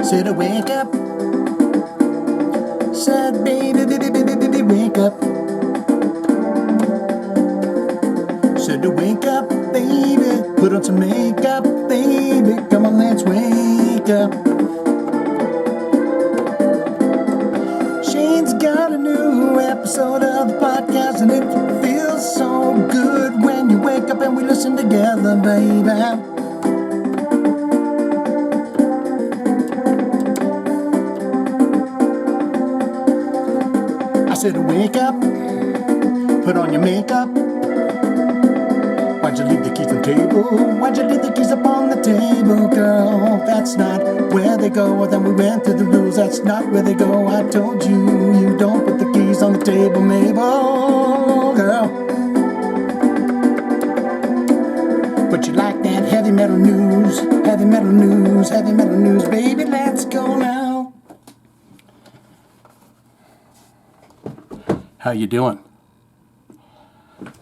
Said I wake up. Said baby, wake up. Said to wake up, baby. Put on some makeup, baby. Come on, let's wake up. Shane's got a new episode of the podcast, and it feels so good when you wake up and we listen together, baby. I said to wake up, put on your makeup. Why'd you leave the keys on the table? Why'd you leave the keys up on the table, girl? That's not where they go. Then we went through the rules. That's not where they go. I told you, you don't put the keys on the table, Mabel, girl. But you like that heavy metal news, heavy metal news, heavy metal news, baby. Let's go now. How you doing?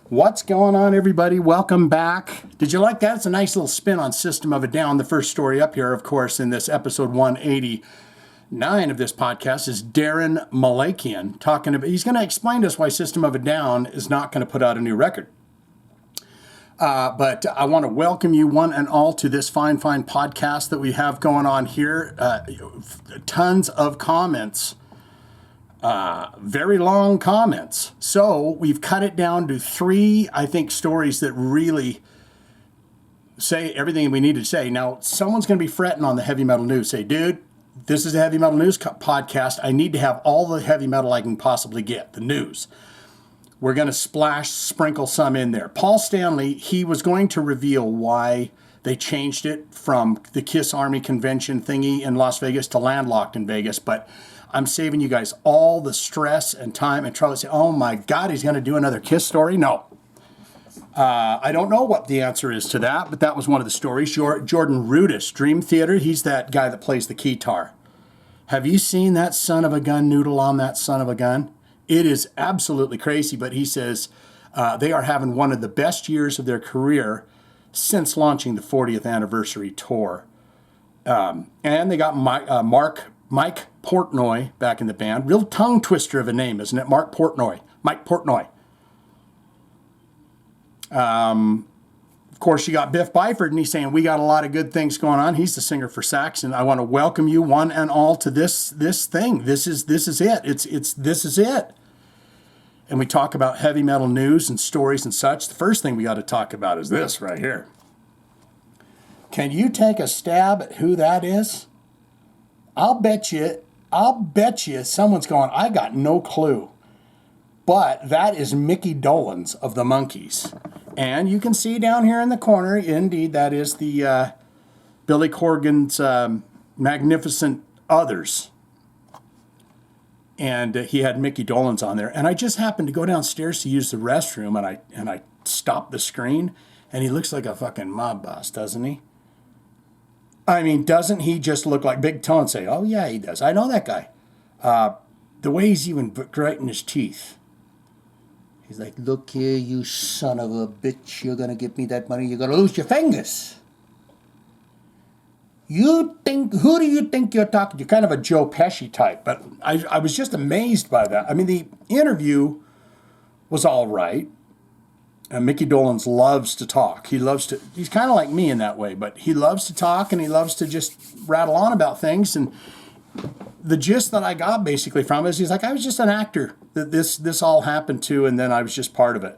What's going on, everybody? Welcome back. Did you like that? It's a nice little spin on System of a Down. The first story up here, of course, in this episode 189 of this podcast is Daron Malakian talking about, he's going to explain to us why System of a Down is not going to put out a new record. But I want to welcome you one and all to this fine podcast that we have going on here. Tons of comments. Very long comments. So we've cut it down to 3, I think, stories that really say everything we need to say. Now, someone's going to be fretting on the heavy metal news. Say, dude, this is a heavy metal news podcast. I need to have all the heavy metal I can possibly get, the news. We're going to sprinkle some in there. Paul Stanley, he was going to reveal why they changed it from the Kiss Army Convention thingy in Las Vegas to Landlocked in Vegas, but I'm saving you guys all the stress and time and trouble. Say, oh my God, he's going to do another Kiss story? No. I don't know what the answer is to that, but that was one of the stories. Jordan Rudess, Dream Theater, he's that guy that plays the guitar. Have you seen that son of a gun noodle on that son of a gun? It is absolutely crazy, but he says they are having one of the best years of their career since launching the 40th anniversary tour. And they got Mike Portnoy back in the band. Real tongue twister of a name, isn't it? Mike Portnoy. Of course, you got Biff Byford, and he's saying, we got a lot of good things going on. He's the singer for Saxon. I want to welcome you one and all to this thing. This is it. This is it. And we talk about heavy metal news and stories and such. The first thing we got to talk about is this right here. Can you take a stab at who that is? I'll bet you someone's going, I got no clue. But that is Mickey Dolenz of the Monkees. And you can see down here in the corner, indeed, that is the Billy Corgan's Magnificent Others. And he had Mickey Dolenz on there. And I just happened to go downstairs to use the restroom, and I stopped the screen, and he looks like a fucking mob boss, doesn't he? I mean, doesn't he just look like Big Toe and say, oh, yeah, he does. I know that guy. The way he's even grinding his teeth. He's like, look here, you son of a bitch. You're going to give me that money. You're going to lose your fingers. Who do you think you're talking to? You're kind of a Joe Pesci type. But I was just amazed by that. I mean, the interview was all right. Mickey Dolenz loves to talk. He's kind of like me in that way, but he loves to talk and he loves to just rattle on about things. And the gist that I got basically from it is he's like, I was just an actor that this all happened to, and then I was just part of it.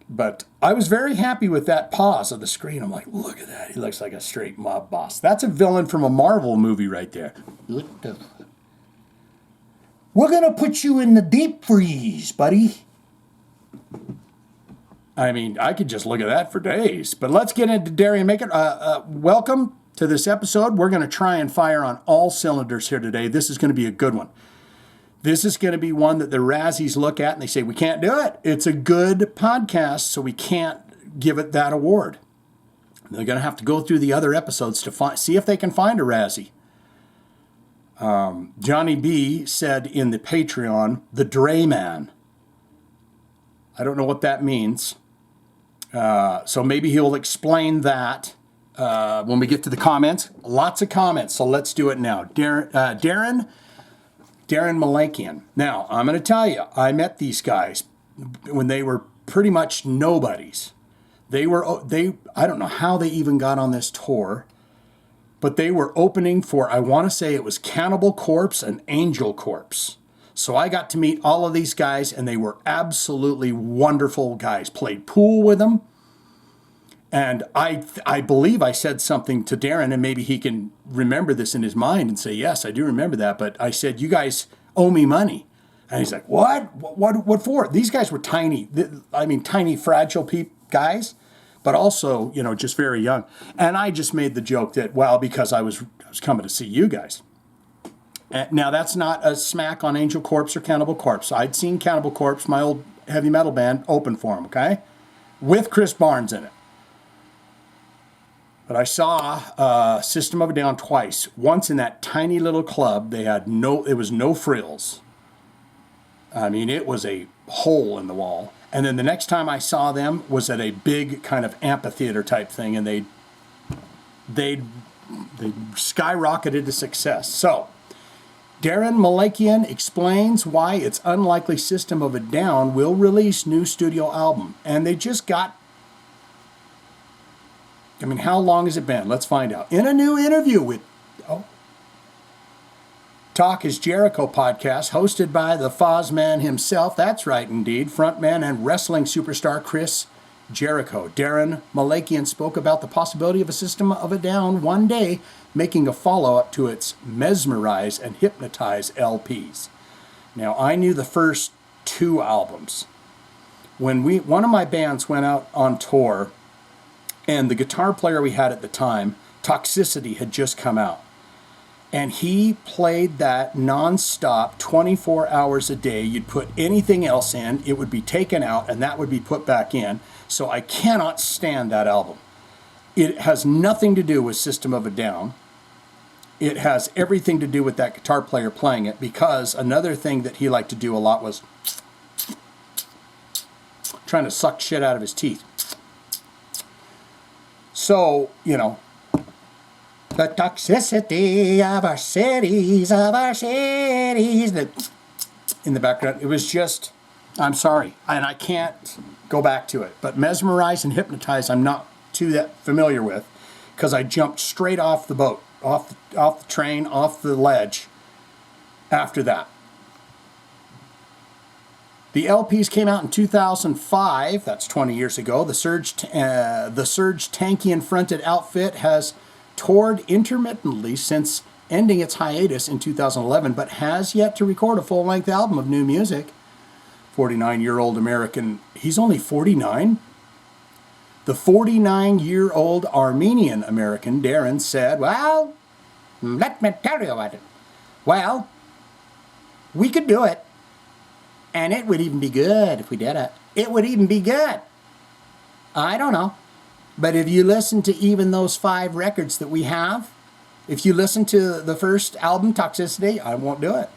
But I was very happy with that pause of the screen. I'm like, look at that. He looks like a straight mob boss. That's a villain from a Marvel movie right there. What the? We're going to put you in the deep freeze, buddy. I mean, I could just look at that for days. But let's get into Daron Malakian. Welcome to this episode. We're going to try and fire on all cylinders here today. This is going to be a good one. This is going to be one that the Razzies look at and they say, we can't do it. It's a good podcast, so we can't give it that award. They're going to have to go through the other episodes to see if they can find a Razzie. Johnny B said in the Patreon, the Dre Man. I don't know what that means. So maybe he'll explain that when we get to the comments. Lots of comments, so let's do it now. Daron Malakian. Now, I'm going to tell you, I met these guys when they were pretty much nobodies. I don't know how they even got on this tour, but they were opening for, I want to say it was Cannibal Corpse and Angel Corpse. So I got to meet all of these guys, and they were absolutely wonderful guys. Played pool with them. And I believe I said something to Daron, and maybe he can remember this in his mind and say, yes, I do remember that. But I said, you guys owe me money. And he's like, what? What for? These guys were tiny. Tiny, fragile guys, but also, just very young. And I just made the joke that, well, because I was coming to see you guys. Now, that's not a smack on Angel Corpse or Cannibal Corpse. I'd seen Cannibal Corpse, my old heavy metal band, open for them, okay? With Chris Barnes in it. But I saw System of a Down twice. Once in that tiny little club, it was no frills. I mean, it was a hole in the wall. And then the next time I saw them was at a big kind of amphitheater type thing, and they skyrocketed to success. So, Daron Malakian explains why it's unlikely System of a Down will release new studio album. And they just got, how long has it been? Let's find out. In a new interview with Talk is Jericho podcast, hosted by the Fozzman himself, that's right indeed, frontman and wrestling superstar Chris Jericho. Daron Malakian spoke about the possibility of a System of a Down one day making a follow-up to its Mesmerize and Hypnotize LPs. Now, I knew the first two albums. When one of my bands went out on tour, and the guitar player we had at the time, Toxicity, had just come out. And he played that nonstop, 24 hours a day. You'd put anything else in, it would be taken out, and that would be put back in. So I cannot stand that album. It has nothing to do with System of a Down. It has everything to do with that guitar player playing it, because another thing that he liked to do a lot was trying to suck shit out of his teeth. So, the toxicity of our cities, in the background, it was just, I'm sorry, and I can't go back to it. But Mesmerize and Hypnotize, I'm not too that familiar with, because I jumped straight off the boat, off the train, off the ledge after that. The LPs came out in 2005, that's 20 years ago. The Surge Tankian-fronted outfit has toured intermittently since ending its hiatus in 2011, but has yet to record a full-length album of new music. 49-year-old American, he's only 49? The 49-year-old Armenian American, Daron, said, well, let me tell you about it. Well, we could do it. And it would even be good if we did it. It would even be good. I don't know. But if you listen to even those 5 records that we have, if you listen to the first album, Toxicity, I won't do it.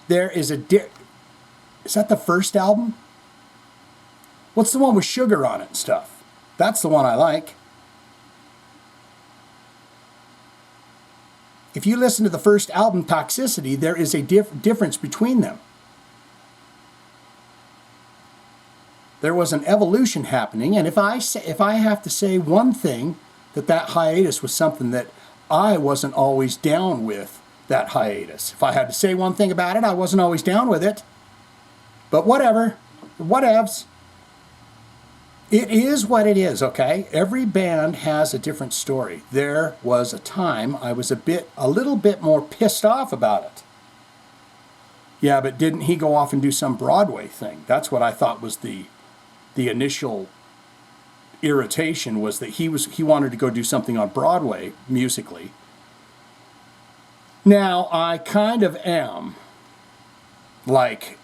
There is is that the first album? What's the one with sugar on it and stuff? That's the one I like. If you listen to the first album, Toxicity, there is a difference between them. There was an evolution happening, and if I have to say one thing, that hiatus was something that I wasn't always down with, that hiatus. If I had to say one thing about it, I wasn't always down with it. But whatever, whatevs. It is what it is, okay? Every band has a different story. There was a time I was a little bit more pissed off about it. Yeah, but didn't he go off and do some Broadway thing? That's what I thought was the initial irritation, was that he wanted to go do something on Broadway musically. Now, I kind of am like,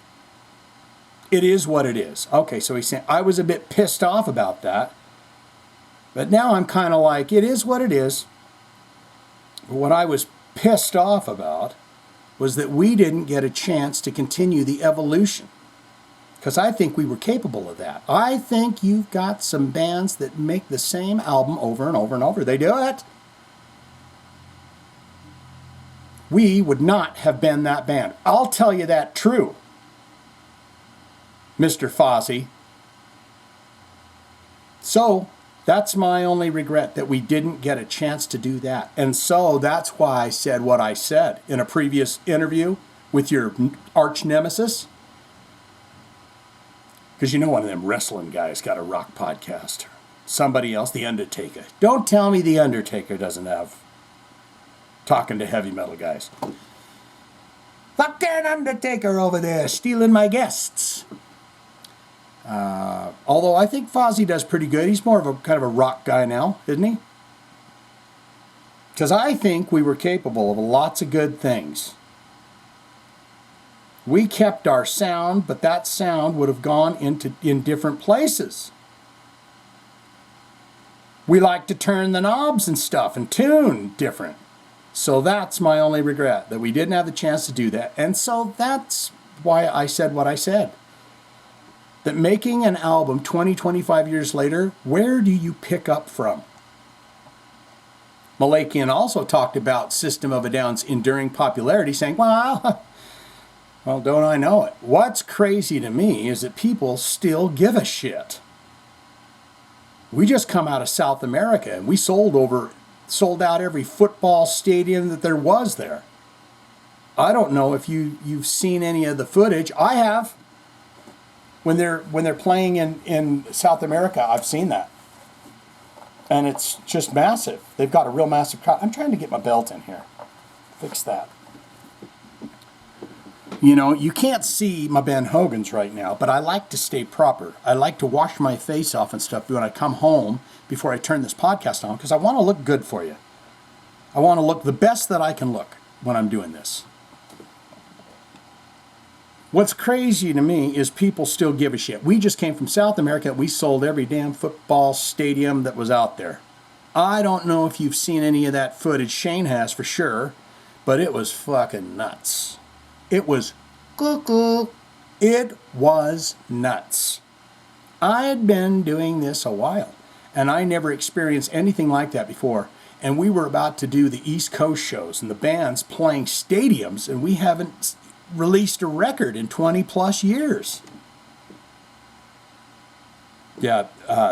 it is what it is. Okay, so he's saying, I was a bit pissed off about that, but now I'm kind of like, it is what it is. But what I was pissed off about was that we didn't get a chance to continue the evolution. because I think we were capable of that. I think you've got some bands that make the same album over and over and over. They do it. We would not have been that band. I'll tell you that true, Mr. Fozzy. So that's my only regret, that we didn't get a chance to do that. And so that's why I said what I said in a previous interview with your arch nemesis. Because you know one of them wrestling guys got a rock podcast. Somebody else, The Undertaker. Don't tell me The Undertaker doesn't have talking to heavy metal guys. Fucking Undertaker over there stealing my guests. Although I think Fozzy does pretty good. He's more of a kind of a rock guy now, isn't he? Because I think we were capable of lots of good things. We kept our sound, but that sound would have gone in different places. We like to turn the knobs and stuff and tune different. So that's my only regret, that we didn't have the chance to do that. And so that's why I said what I said. That making an album 20, 25 years later, where do you pick up from? Malakian also talked about System of a Down's enduring popularity, saying, well, don't I know it? What's crazy to me is that people still give a shit. We just come out of South America and we sold out every football stadium that there was there. I don't know if you've seen any of the footage. I have. When they're playing in South America, I've seen that. And it's just massive. They've got a real massive crowd. I'm trying to get my belt in here. Fix that. You know, you can't see my Ben Hogan's right now, but I like to stay proper. I like to wash my face off and stuff when I come home before I turn this podcast on, because I want to look good for you. I want to look the best that I can look when I'm doing this. What's crazy to me is people still give a shit. We just came from South America. We sold every damn football stadium that was out there. I don't know if you've seen any of that footage. Shane has for sure, but it was fucking nuts. It was cuckoo. It was nuts. I had been doing this a while, and I never experienced anything like that before. And we were about to do the East Coast shows, and the band's playing stadiums, and we haven't released a record in 20 plus years. Yeah,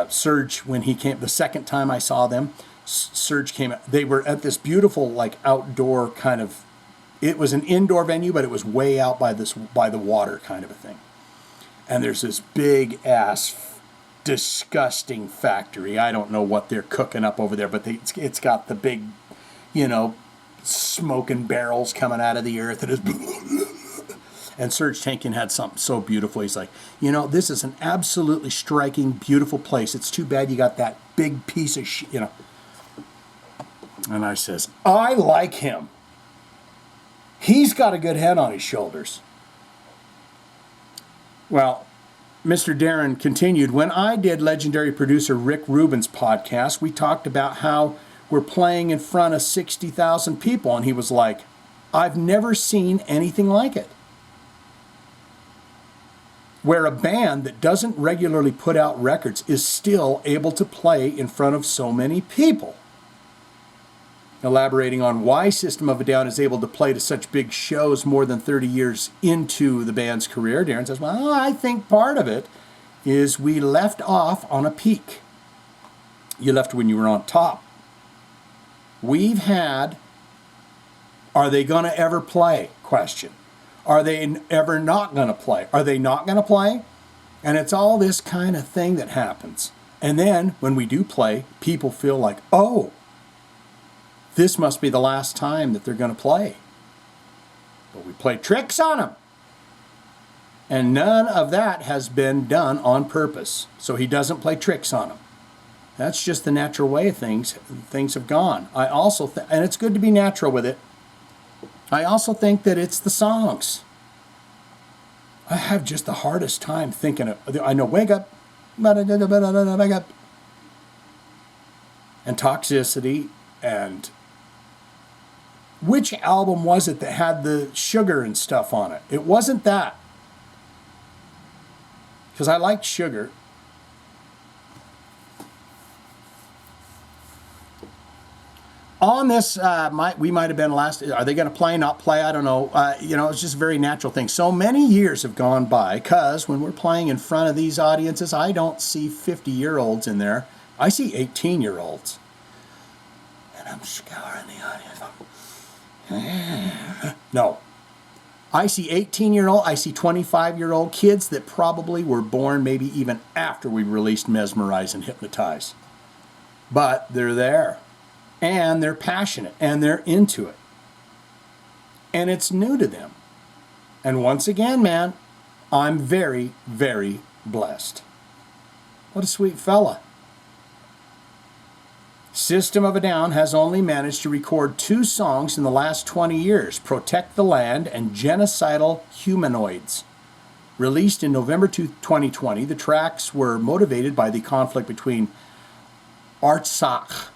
Surge, when he came, the second time I saw them, Surge came, they were at this beautiful, like, outdoor kind of, it was an indoor venue, but it was way out by the water kind of a thing. And there's this big ass, disgusting factory. I don't know what they're cooking up over there, but it's got the big, you know, smoking barrels coming out of the earth. It is. And Serge Tankian had something so beautiful. He's like, you know, this is an absolutely striking, beautiful place. It's too bad you got that big piece of shit, you know. And I says, I like him. He's got a good head on his shoulders. Well, Mr. Daron continued, when I did legendary producer Rick Rubin's podcast, we talked about how we're playing in front of 60,000 people. And he was like, I've never seen anything like it. Where a band that doesn't regularly put out records is still able to play in front of so many people. Elaborating on why System of a Down is able to play to such big shows more than 30 years into the band's career, Daron says, well, I think part of it is we left off on a peak. You left when you were on top. We've had, are they going to ever play? Question. Are they ever not going to play? Are they not going to play? And it's all this kind of thing that happens. And then when we do play, people feel like, oh, this must be the last time that they're going to play. But we play tricks on them. And none of that has been done on purpose. So he doesn't play tricks on them. That's just the natural way of things. Things have gone. I also, and it's good to be natural with it. I also think that it's the songs. I have just the hardest time thinking of, I know, wake up, wake up, and Toxicity, and which album was it that had the sugar and stuff on it? It wasn't that. because I like sugar. On this, we might have been last. Are they going to play, not play? I don't know. It's just a very natural thing. So many years have gone by because when we're playing in front of these audiences, I don't see 50-year-olds in there. I see 18-year-olds. And I'm scouring the audience. No. I see 18-year-old, I see 25-year-old kids that probably were born maybe even after we released Mesmerize and Hypnotize. But they're there. And they're passionate, and they're into it. And it's new to them. And once again, man, I'm very, very blessed. What a sweet fella. System of a Down has only managed to record 2 songs in the last 20 years, Protect the Land and Genocidal Humanoids. Released in November 2020, the tracks were motivated by the conflict between Artsakh.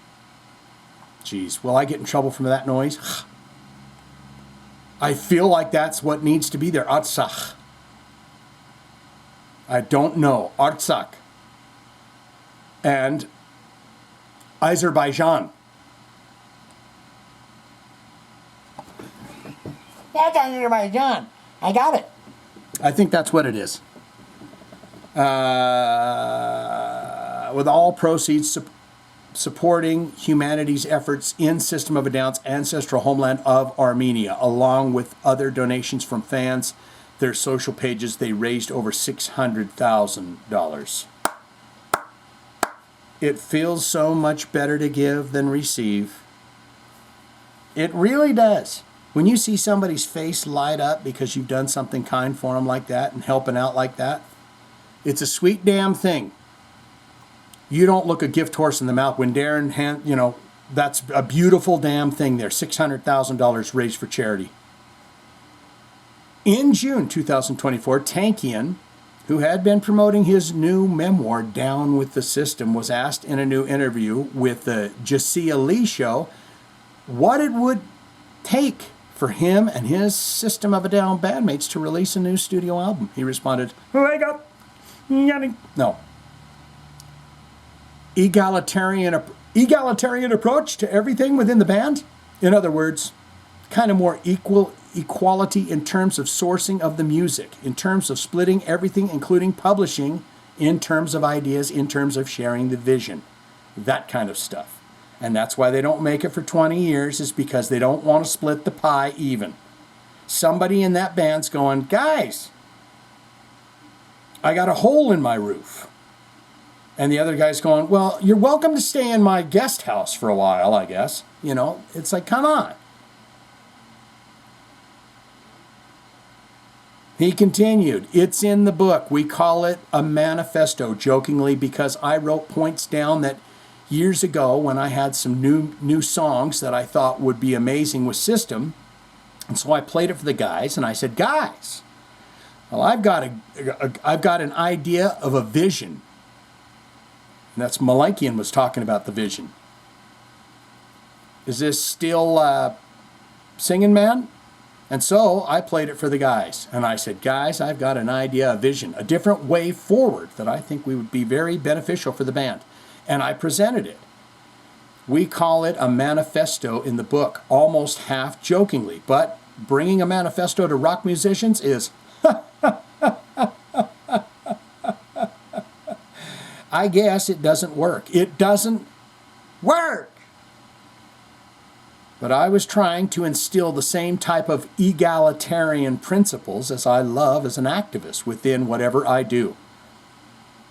Jeez, will I get in trouble from that noise? I feel like that's what needs to be there. Artsakh. I don't know. Artsakh. And Azerbaijan. That's Azerbaijan. I got it. I think that's what it is. With all proceeds supporting humanity's efforts in System of a Down's ancestral homeland of Armenia, along with other donations from fans. Their social pages, they raised over $600,000. It feels so much better to give than receive. It really does. When you see somebody's face light up because you've done something kind for them like that and helping out like that, it's a sweet damn thing. You don't look a gift horse in the mouth when Daron, that's a beautiful damn thing there. $600,000 raised for charity. In June 2024, Tankian, who had been promoting his new memoir, Down with the System, was asked in a new interview with the Jasiah Lee Show what it would take for him and his System of a Down bandmates to release a new studio album. He responded, "Wake up, no. Egalitarian approach to everything within the band. In other words, kind of more equality in terms of sourcing of the music, in terms of splitting everything, including publishing, in terms of ideas, in terms of sharing the vision, that kind of stuff." And that's why they don't make it for 20 years, is because they don't want to split the pie even. Somebody in that band's going, "Guys, I got a hole in my roof." And the other guy's going, "Well, you're welcome to stay in my guest house for a while, I guess." It's like, come on. He continued, "It's in the book. We call it a manifesto," jokingly, because I wrote points down that years ago when I had some new songs that I thought would be amazing with System. And so I played it for the guys, and I said, "Guys, well, I've got an idea of a vision." And that's Malakian was talking about the vision. "Is this still singing, man?" And so I played it for the guys. And I said, "Guys, I've got an idea, a vision, a different way forward that I think would be very beneficial for the band." And I presented it. We call it a manifesto in the book, almost half jokingly. But bringing a manifesto to rock musicians is... I guess it doesn't work. It doesn't work. But I was trying to instill the same type of egalitarian principles as I love as an activist within whatever I do.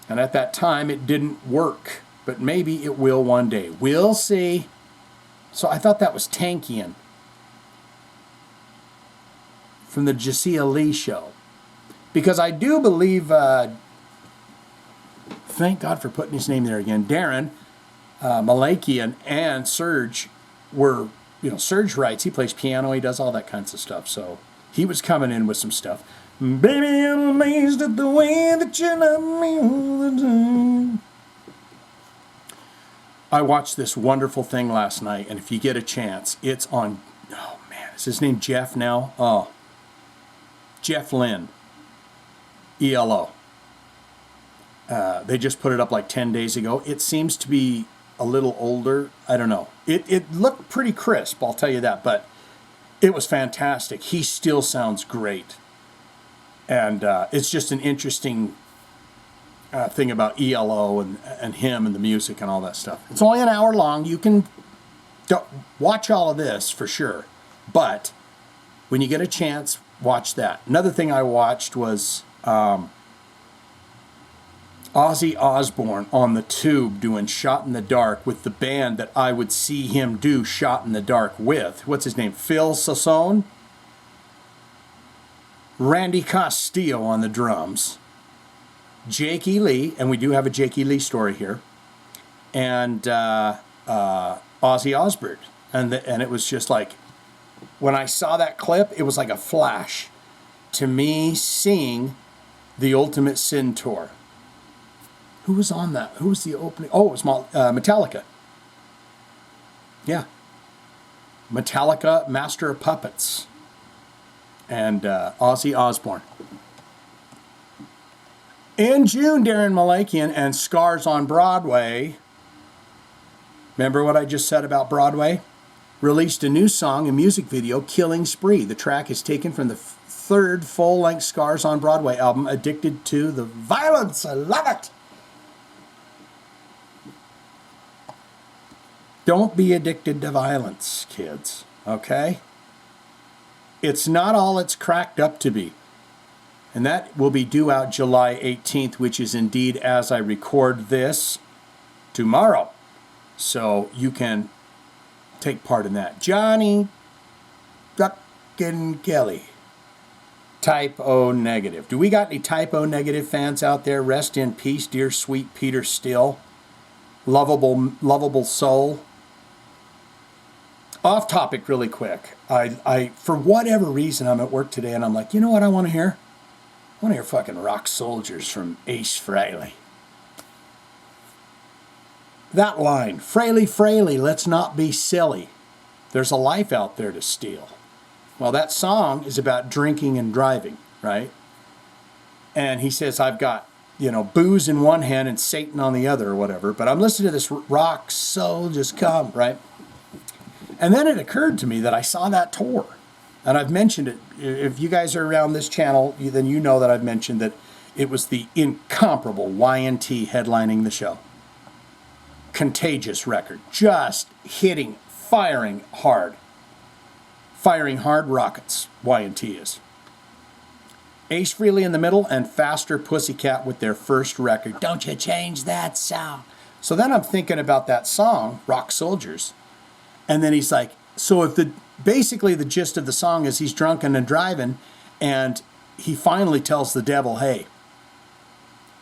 And at that time, it didn't work. But maybe it will one day. We'll see. So I thought that was Tankian from the Jasiah Lee Show. Because I do believe... thank God for putting his name there again. Daron Malakian and Serge were, Serge writes, he plays piano, he does all that kinds of stuff. So he was coming in with some stuff. "Baby, I'm amazed at the way that you love me all the time." I watched this wonderful thing last night, and if you get a chance, it's on, oh man, is his name Jeff now? Oh, Jeff Lynne, ELO. They just put it up like 10 days ago. It seems to be a little older. I don't know. It looked pretty crisp, I'll tell you that, but it was fantastic. He still sounds great. And it's just an interesting thing about ELO and him and the music and all that stuff. It's only an hour long. You can watch all of this for sure. But when you get a chance, watch that. Another thing I watched was Ozzy Osbourne on the tube doing Shot in the Dark with the band that I would see him do Shot in the Dark with. What's his name? Phil Sassone? Randy Castillo on the drums. Jake E. Lee, and we do have a Jake E. Lee story here. And Ozzy Osbourne. And it was just like, when I saw that clip, it was like a flash to me seeing the Ultimate Sin tour. Who was on that? Who was the opening? Oh, it was Metallica. Yeah. Metallica, Master of Puppets. And Ozzy Osbourne. In June, Daron Malakian and Scars on Broadway. Remember what I just said about Broadway? Released a new song and music video, Killing Spree. The track is taken from the third full-length Scars on Broadway album, Addicted to the Violence. I love it! Don't be addicted to violence, kids, okay? It's not all it's cracked up to be. And that will be due out July 18th, which is indeed, as I record this, tomorrow. So you can take part in that. Johnny fucking Kelly. Type O negative. Do we got any type O negative fans out there? Rest in peace, dear sweet Peter Steele. Lovable soul. Off topic really quick. I for whatever reason, I'm at work today and I'm like, you know what I want to hear? I want to hear fucking Rock Soldiers from Ace Frehley. That line, Frehley, Frehley, let's not be silly. There's a life out there to steal. Well, that song is about drinking and driving, right? And he says, I've got, booze in one hand and Satan on the other or whatever, but I'm listening to this Rock Soldiers come, right? And then it occurred to me that I saw that tour. And I've mentioned it. If you guys are around this channel, then you know that I've mentioned that it was the incomparable Y&T headlining the show. Contagious record. Just hitting, firing hard. Firing hard rockets, Y&T is. Ace Frehley in the middle and Faster Pussycat with their first record. Don't you change that song. So then I'm thinking about that song, Rock Soldiers. And then he's like, so if basically the gist of the song is he's drunken and driving, and he finally tells the devil, hey,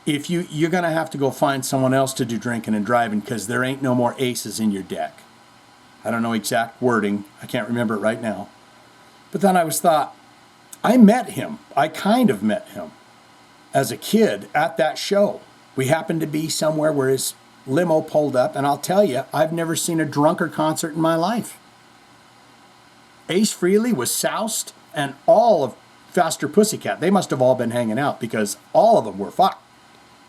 if you're going to have to go find someone else to do drinking and driving because there ain't no more aces in your deck. I don't know exact wording. I can't remember it right now. But then I thought, I met him. I kind of met him as a kid at that show. We happened to be somewhere where his limo pulled up, and I'll tell you, I've never seen a drunker concert in my life. Ace Frehley was soused, and all of Faster Pussycat, they must have all been hanging out because all of them were fucked.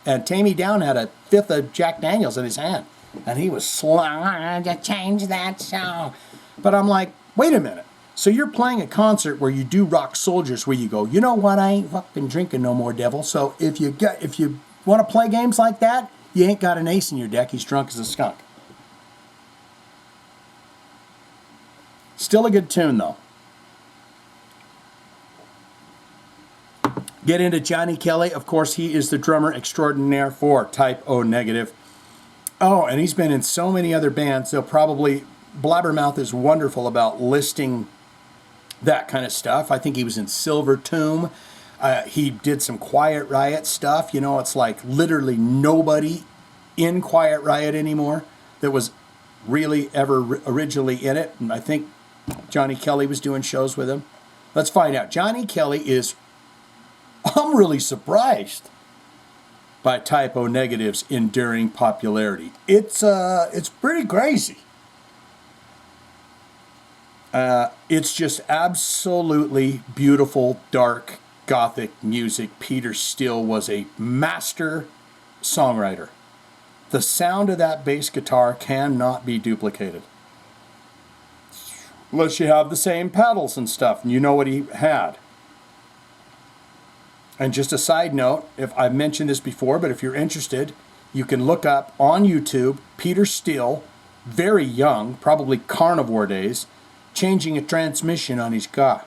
And Tammy Down had a fifth of Jack Daniels in his hand, and he was slung to change that song. But I'm like, wait a minute. So you're playing a concert where you do Rock Soldiers, where you go, you know what, I ain't fucking drinking no more, devil. So if you want to play games like that, you ain't got an ace in your deck. He's drunk as a skunk. Still a good tune, though. Get into Johnny Kelly. Of course, he is the drummer extraordinaire for Type O negative. Oh, and he's been in so many other bands. They'll probably... Blabbermouth is wonderful about listing that kind of stuff. I think he was in Silver Tomb. He did some Quiet Riot stuff. It's like literally nobody in Quiet Riot anymore that was really ever originally in it. And I think Johnny Kelly was doing shows with him. Let's find out. Johnny Kelly is... I'm really surprised by Type O negative's enduring popularity. It's pretty crazy. It's just absolutely beautiful, dark, gothic music. Peter Steele was a master songwriter. The sound of that bass guitar cannot be duplicated. Unless you have the same pedals and stuff, and you know what he had. And just a side note, if I've mentioned this before, but if you're interested, you can look up on YouTube Peter Steele, very young, probably carnivore days, changing a transmission on his car.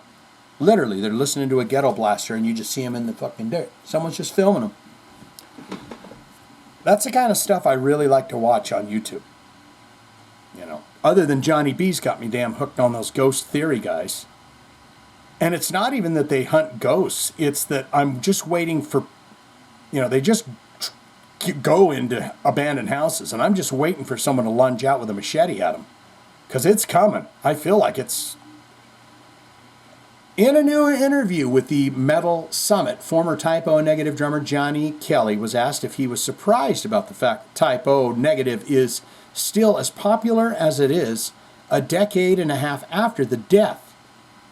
Literally, they're listening to a ghetto blaster and you just see him in the fucking dirt. Someone's just filming him. That's the kind of stuff I really like to watch on YouTube. You know, other than Johnny B's got me damn hooked on those ghost theory guys. And it's not even that they hunt ghosts. It's that I'm just waiting for, you know, they just go into abandoned houses. And I'm just waiting for someone to lunge out with a machete at them. Because it's coming. I feel like it's... In a new interview with the Metal Summit, former Type O Negative drummer Johnny Kelly was asked if he was surprised about the fact that Type O Negative is still as popular as it is a decade and a half after the death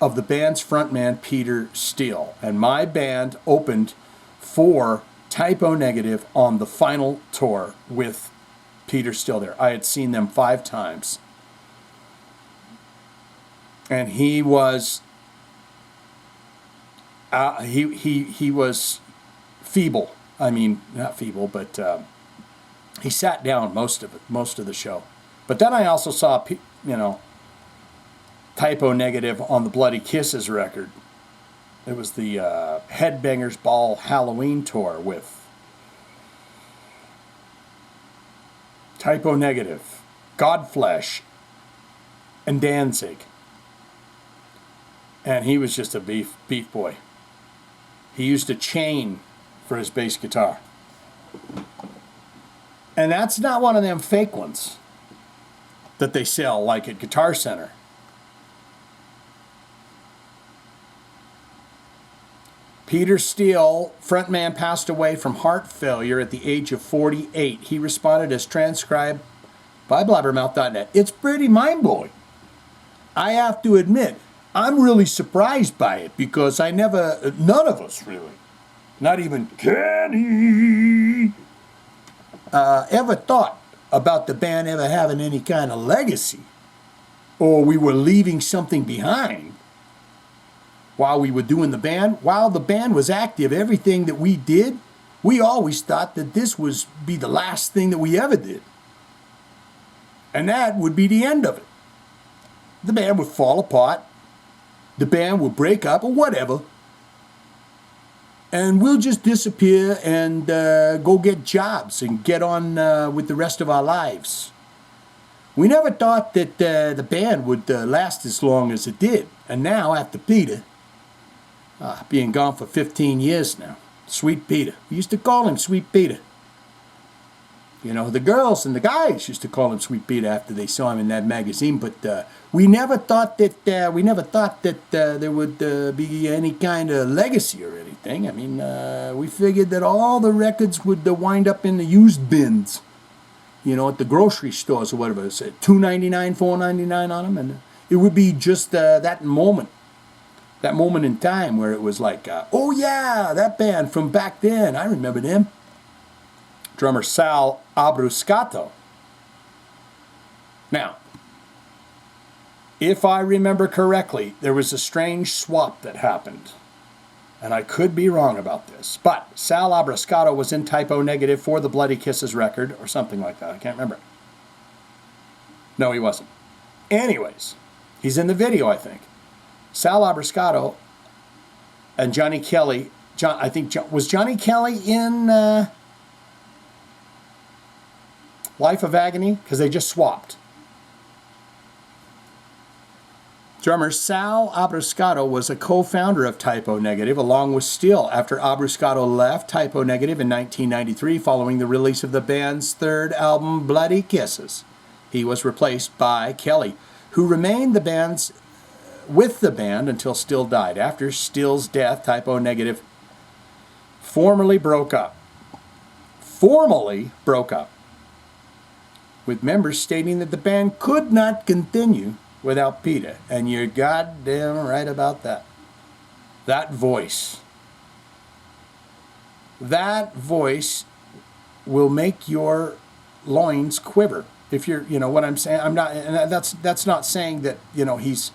of the band's frontman Peter Steele. And my band opened for Type O Negative on the final tour with Peter Steele there. I had seen them 5 times. And he was... he was feeble. I mean, not feeble, but he sat down most of the show. But then I also saw, you know, Type O Negative on the Bloody Kisses record. It was the Headbangers Ball Halloween tour with Type O Negative, Godflesh, and Danzig. And he was just a beef boy. He used a chain for his bass guitar. And that's not one of them fake ones that they sell like at Guitar Center. Peter Steele, frontman, passed away from heart failure at the age of 48. He responded as transcribed by blabbermouth.net. It's pretty mind-blowing. I have to admit, I'm really surprised by it because none of us really, not even Kenny, ever thought about the band ever having any kind of legacy, or we were leaving something behind while we were doing the band. While the band was active, everything that we did, we always thought that this would be the last thing that we ever did. And that would be the end of it. The band would fall apart. The band will break up or whatever, and we'll just disappear and go get jobs and get on with the rest of our lives. We never thought that the band would last as long as it did. And now, after Peter, being gone for 15 years now, Sweet Peter. We used to call him Sweet Peter. You know, the girls and the guys used to call him Sweet Peter after they saw him in that magazine. But we never thought that there would be any kind of legacy or anything. I mean, we figured that all the records would wind up in the used bins, you know, at the grocery stores or whatever. It said $2.99, $4.99 on them, and it would be just that moment in time where it was like, oh yeah, that band from back then, I remember them. Drummer Sal Abruscato. Now, if I remember correctly, there was a strange swap that happened. And I could be wrong about this. But Sal Abruscato was in Type O Negative for the Bloody Kisses record, or something like that. I can't remember. No, he wasn't. Anyways, he's in the video, I think. Sal Abruscato and Johnny Kelly. Was Johnny Kelly in... Life of Agony? Because they just swapped. Drummer Sal Abruscato was a co-founder of Type O Negative along with Steele after Abruscato left Type O Negative in 1993 following the release of the band's third album, Bloody Kisses. He was replaced by Kelly, who remained with the band until Steele died. After Steele's death, Type O Negative formally broke up. With members stating that the band could not continue without Peter. And you're goddamn right about that. That voice will make your loins quiver. If you're, you know what I'm saying, I'm not, and that's not saying that, he's,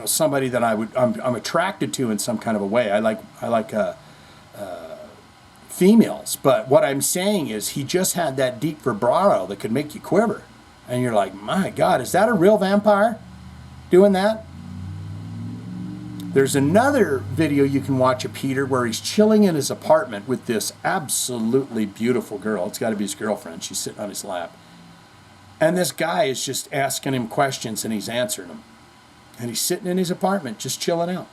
somebody that I'm attracted to in some kind of a way. I like females, but what I'm saying is he just had that deep vibrato that could make you quiver, and you're like, my God, is that a real vampire doing that? There's another video you can watch of Peter where he's chilling in his apartment with this absolutely beautiful girl. It's got to be his girlfriend. She's sitting on his lap. And this guy is just asking him questions and he's answering them. And he's sitting in his apartment just chilling out.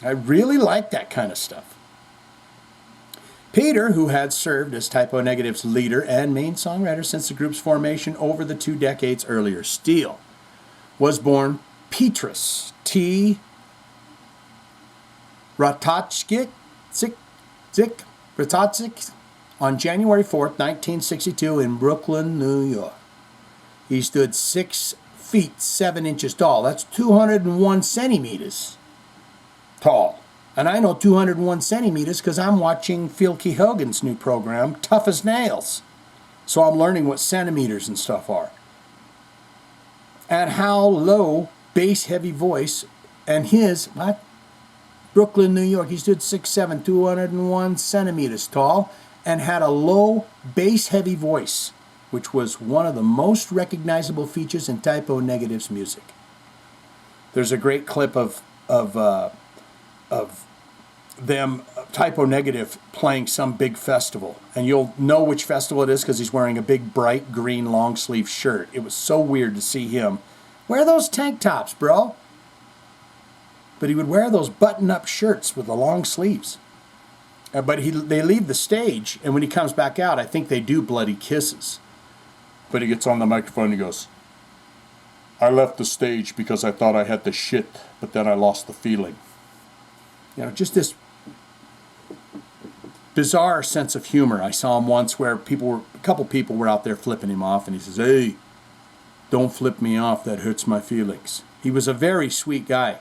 I really like that kind of stuff. Peter, who had served as Typo Negative's leader and main songwriter since the group's formation over the 2 decades earlier, Steele was born Petrus T. Ratachik on January 4th, 1962 in Brooklyn, New York. He stood 6 feet 7 inches tall. That's 201 centimeters tall. And I know 201 centimeters because I'm watching Phil Hogan's new program, Tough as Nails. So I'm learning what centimeters and stuff are. And how low bass heavy voice, and his, Brooklyn, New York, he stood 6'7", 201 centimeters tall, and had a low bass heavy voice, which was one of the most recognizable features in Typo Negative's music. There's a great clip of them, Typo Negative, playing some big festival, and you'll know which festival it is because he's wearing a big bright green long sleeve shirt. It was so weird to see him wear those tank tops, bro. But he would wear those button-up shirts with the long sleeves. But they leave the stage, and when he comes back out, I think they do bloody kisses. But he gets on the microphone and he goes, I left the stage because I thought I had the shit, but then I lost the feeling. Just this bizarre sense of humor. I saw him once where a couple people were out there flipping him off, and he says, hey, don't flip me off, that hurts my feelings. He was a very sweet guy.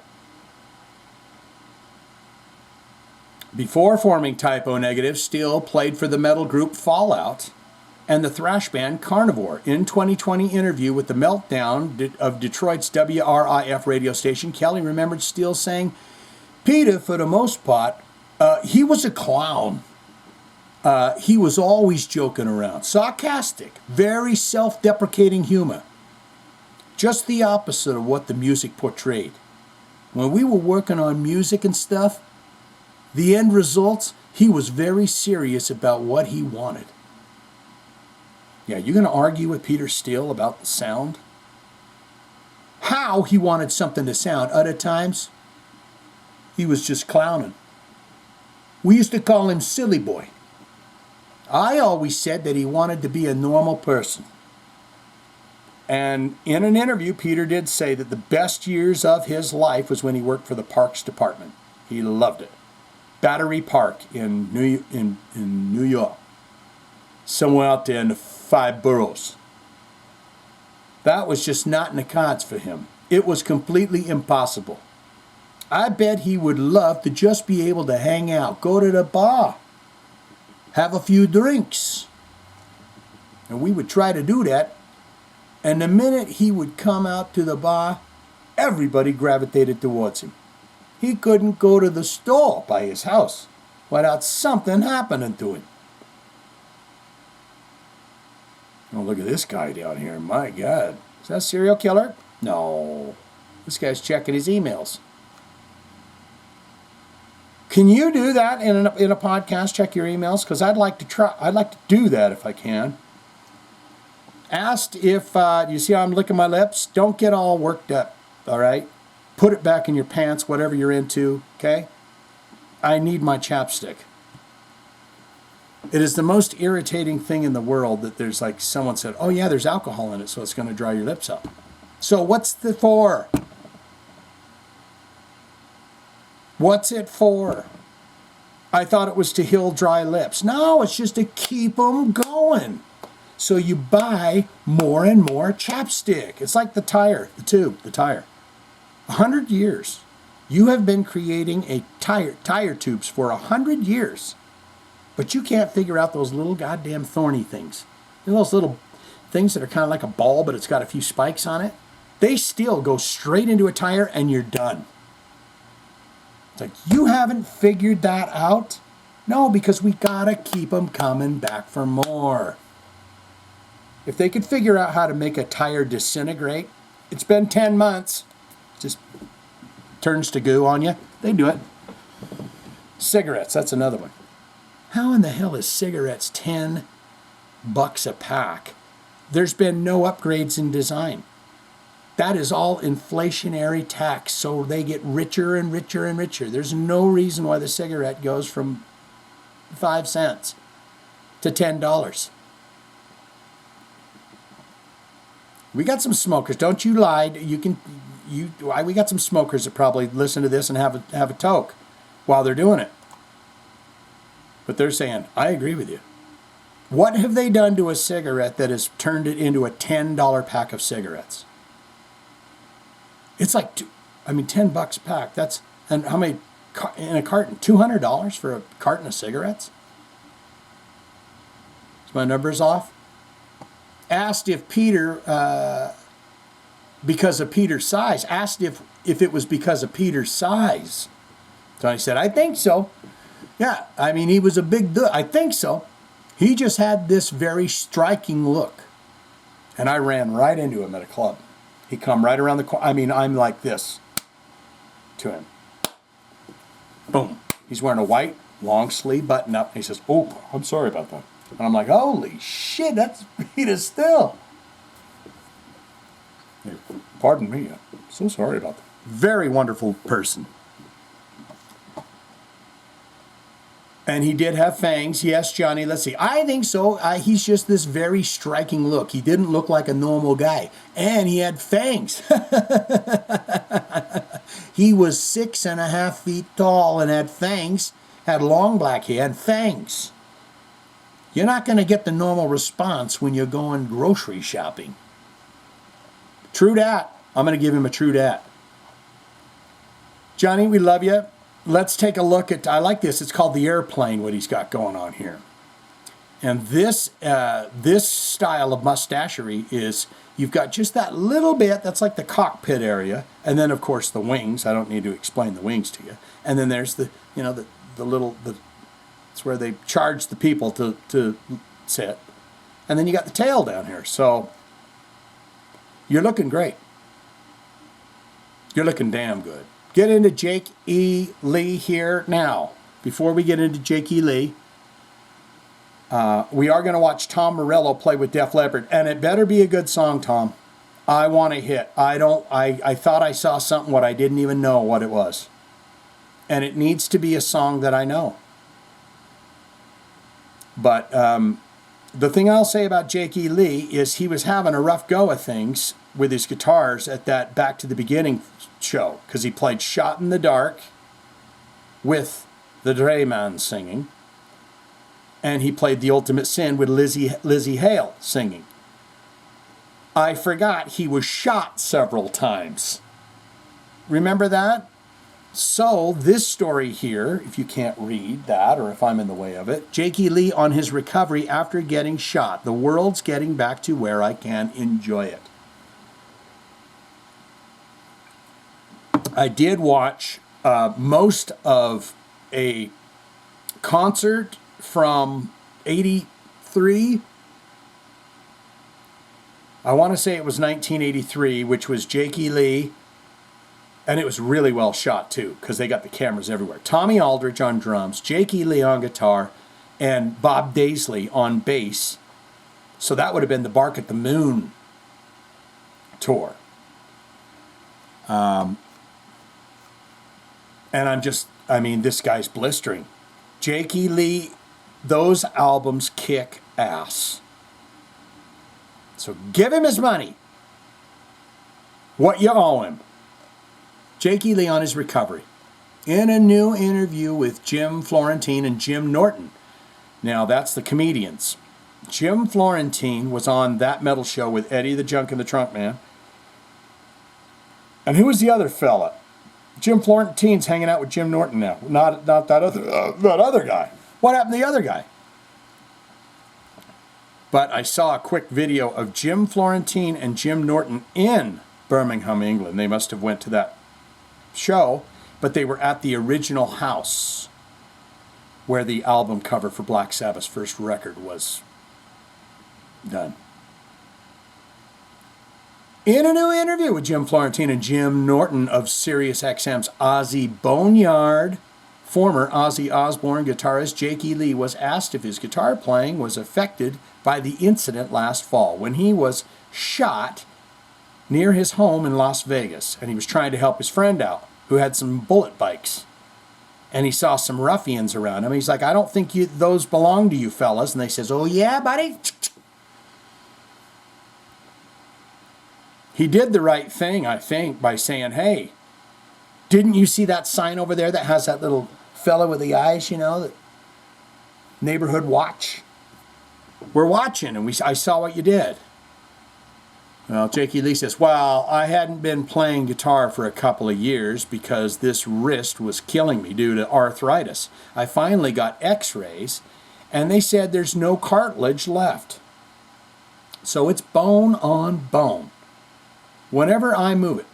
Before forming Typo Negative, Steele played for the metal group Fallout and the thrash band Carnivore. In 2020 interview with The Meltdown of Detroit's WRIF radio station, Kelly remembered Steele saying, Peter, for the most part, he was a clown. He was always joking around. Sarcastic, very self-deprecating humor. Just the opposite of what the music portrayed. When we were working on music and stuff, the end results, he was very serious about what he wanted. Yeah, you're going to argue with Peter Steele about the sound? How he wanted something to sound. Other times, he was just clowning. We used to call him Silly Boy. I always said that he wanted to be a normal person. And in an interview, Peter did say that the best years of his life was when he worked for the Parks Department. He loved it. Battery Park in New York. Somewhere out there in the 5 boroughs. That was just not in the cards for him. It was completely impossible. I bet he would love to just be able to hang out, go to the bar, have a few drinks. And we would try to do that. And the minute he would come out to the bar, everybody gravitated towards him. He couldn't go to the store by his house without something happening to him. Oh, look at this guy down here. My God. Is that a serial killer? No. This guy's checking his emails. Can you do that in a podcast? Check your emails? Because I'd like to try. I'd like to do that if I can. Asked if, you see how I'm licking my lips? Don't get all worked up, all right? Put it back in your pants, whatever you're into, okay? I need my chapstick. It is the most irritating thing in the world that there's like someone said, oh yeah, there's alcohol in it, so it's going to dry your lips up. So what's it for? What's it for? I thought it was to heal dry lips. No, it's just to keep them going. So you buy more and more chapstick. It's like the tire, the tube, the tire. 100 years. You have been creating a tire tubes for 100 years, but you can't figure out those little goddamn thorny things. You know those little things that are kind of like a ball, but it's got a few spikes on it? They still go straight into a tire and you're done. It's like, you haven't figured that out? No, because we gotta keep them coming back for more. If they could figure out how to make a tire disintegrate, it's been 10 months, just turns to goo on you, they do it. Cigarettes, that's another one. How in the hell is cigarettes $10 a pack? There's been no upgrades in design. That is all inflationary tax, so they get richer and richer and richer. There's no reason why the cigarette goes from 5 cents to $10. We got some smokers. Don't you lie. We got some smokers that probably listen to this and have a toke while they're doing it. But they're saying, I agree with you. What have they done to a cigarette that has turned it into a $10 pack of cigarettes? It's like, $10 a pack. That's, and how many in a carton? $200 for a carton of cigarettes? Is my numbers off? Asked if Peter, because of Peter's size, asked if it was because of Peter's size. Tony said, I think so. Yeah, he was a big dude. I think so. He just had this very striking look. And I ran right into him at a club. He come right around the corner. I'm like this to him. Boom. He's wearing a white long sleeve button up. He says, oh, I'm sorry about that. And I'm like, holy shit, that's Peter still. Hey, pardon me. I'm so sorry about that. Very wonderful person. And he did have fangs. Yes, Johnny, let's see. I think so. He's just this very striking look. He didn't look like a normal guy. And he had fangs. He was 6.5 feet tall and had fangs. Had long black hair and fangs. You're not going to get the normal response when you're going grocery shopping. True dat. I'm going to give him a true dat. Johnny, we love you. Let's take a look at, I like this, it's called the airplane, what he's got going on here. And this style of mustachery is, you've got just that little bit, that's like the cockpit area, and then of course the wings. I don't need to explain the wings to you. And then there's the little, it's where they charge the people to sit. And then you got the tail down here. So you're looking great. You're looking damn good. Get into Jake E. Lee here now. Before we get into Jake E. Lee, we are going to watch Tom Morello play with Def Leppard, and it better be a good song, Tom. I want a hit. I thought I saw something what I didn't even know what it was. And it needs to be a song that I know. But the thing I'll say about Jake E. Lee is he was having a rough go of things with his guitars at that Back to the Beginning show, because he played Shot in the Dark with the Dre Man singing, and he played The Ultimate Sin with Lizzie Hale singing. I forgot he was shot several times. Remember that? So this story here, if you can't read that, or if I'm in the way of it, Jake E. Lee on his recovery after getting shot. The world's getting back to where I can enjoy it. I did watch most of a concert from '83. I want to say it was 1983, which was Jake E. Lee. And it was really well shot, too, because they got the cameras everywhere. Tommy Aldridge on drums, Jake E. Lee on guitar, and Bob Daisley on bass. So that would have been the Bark at the Moon tour. And this guy's blistering. Jake E. Lee, those albums kick ass. So give him his money. What you owe him. Jake E. Lee on his recovery. In a new interview with Jim Florentine and Jim Norton. Now, that's the comedians. Jim Florentine was on That Metal Show with Eddie the Junk and the Trunk Man. And who was the other fella? Jim Florentine's hanging out with Jim Norton now. Not that other guy. What happened to the other guy? But I saw a quick video of Jim Florentine and Jim Norton in Birmingham, England. They must have went to that show, but they were at the original house where the album cover for Black Sabbath's first record was done. In a new interview with Jim Florentine and Jim Norton of SiriusXM's Ozzy Boneyard, former Ozzy Osbourne guitarist Jake E. Lee was asked if his guitar playing was affected by the incident last fall when he was shot near his home in Las Vegas, and he was trying to help his friend out who had some bullet bikes. And he saw some ruffians around him. He's like, I don't think those belong to you fellas. And they says, oh yeah, buddy? He did the right thing, I think, by saying, hey, didn't you see that sign over there that has that little fella with the eyes, you know, that neighborhood watch? We're watching, and I saw what you did. Well, Jakey Lee says, well, I hadn't been playing guitar for a couple of years because this wrist was killing me due to arthritis. I finally got x-rays, and they said there's no cartilage left. So it's bone on bone. Whenever I move it,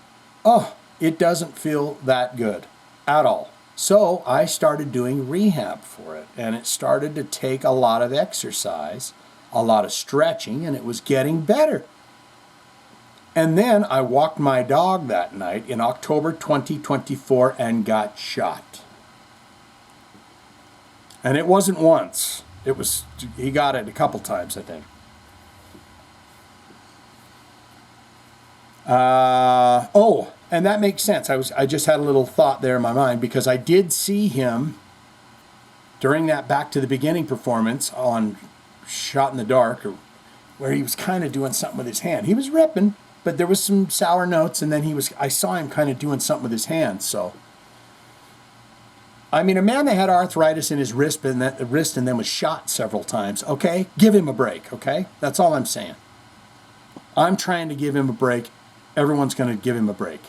it doesn't feel that good at all. So I started doing rehab for it, and it started to take a lot of exercise, a lot of stretching, and it was getting better. And then I walked my dog that night in October 2024 and got shot. And it wasn't once. He got it a couple times, I think. And that makes sense. I just had a little thought there in my mind because I did see him during that Back to the Beginning performance on Shot in the Dark, where he was kind of doing something with his hand. He was ripping, but there was some sour notes, and then I saw him kind of doing something with his hand. So, I mean, a man that had arthritis in his wrist and then was shot several times, okay, give him a break, okay? That's all I'm saying. I'm trying to give him a break. Everyone's going to give him a break.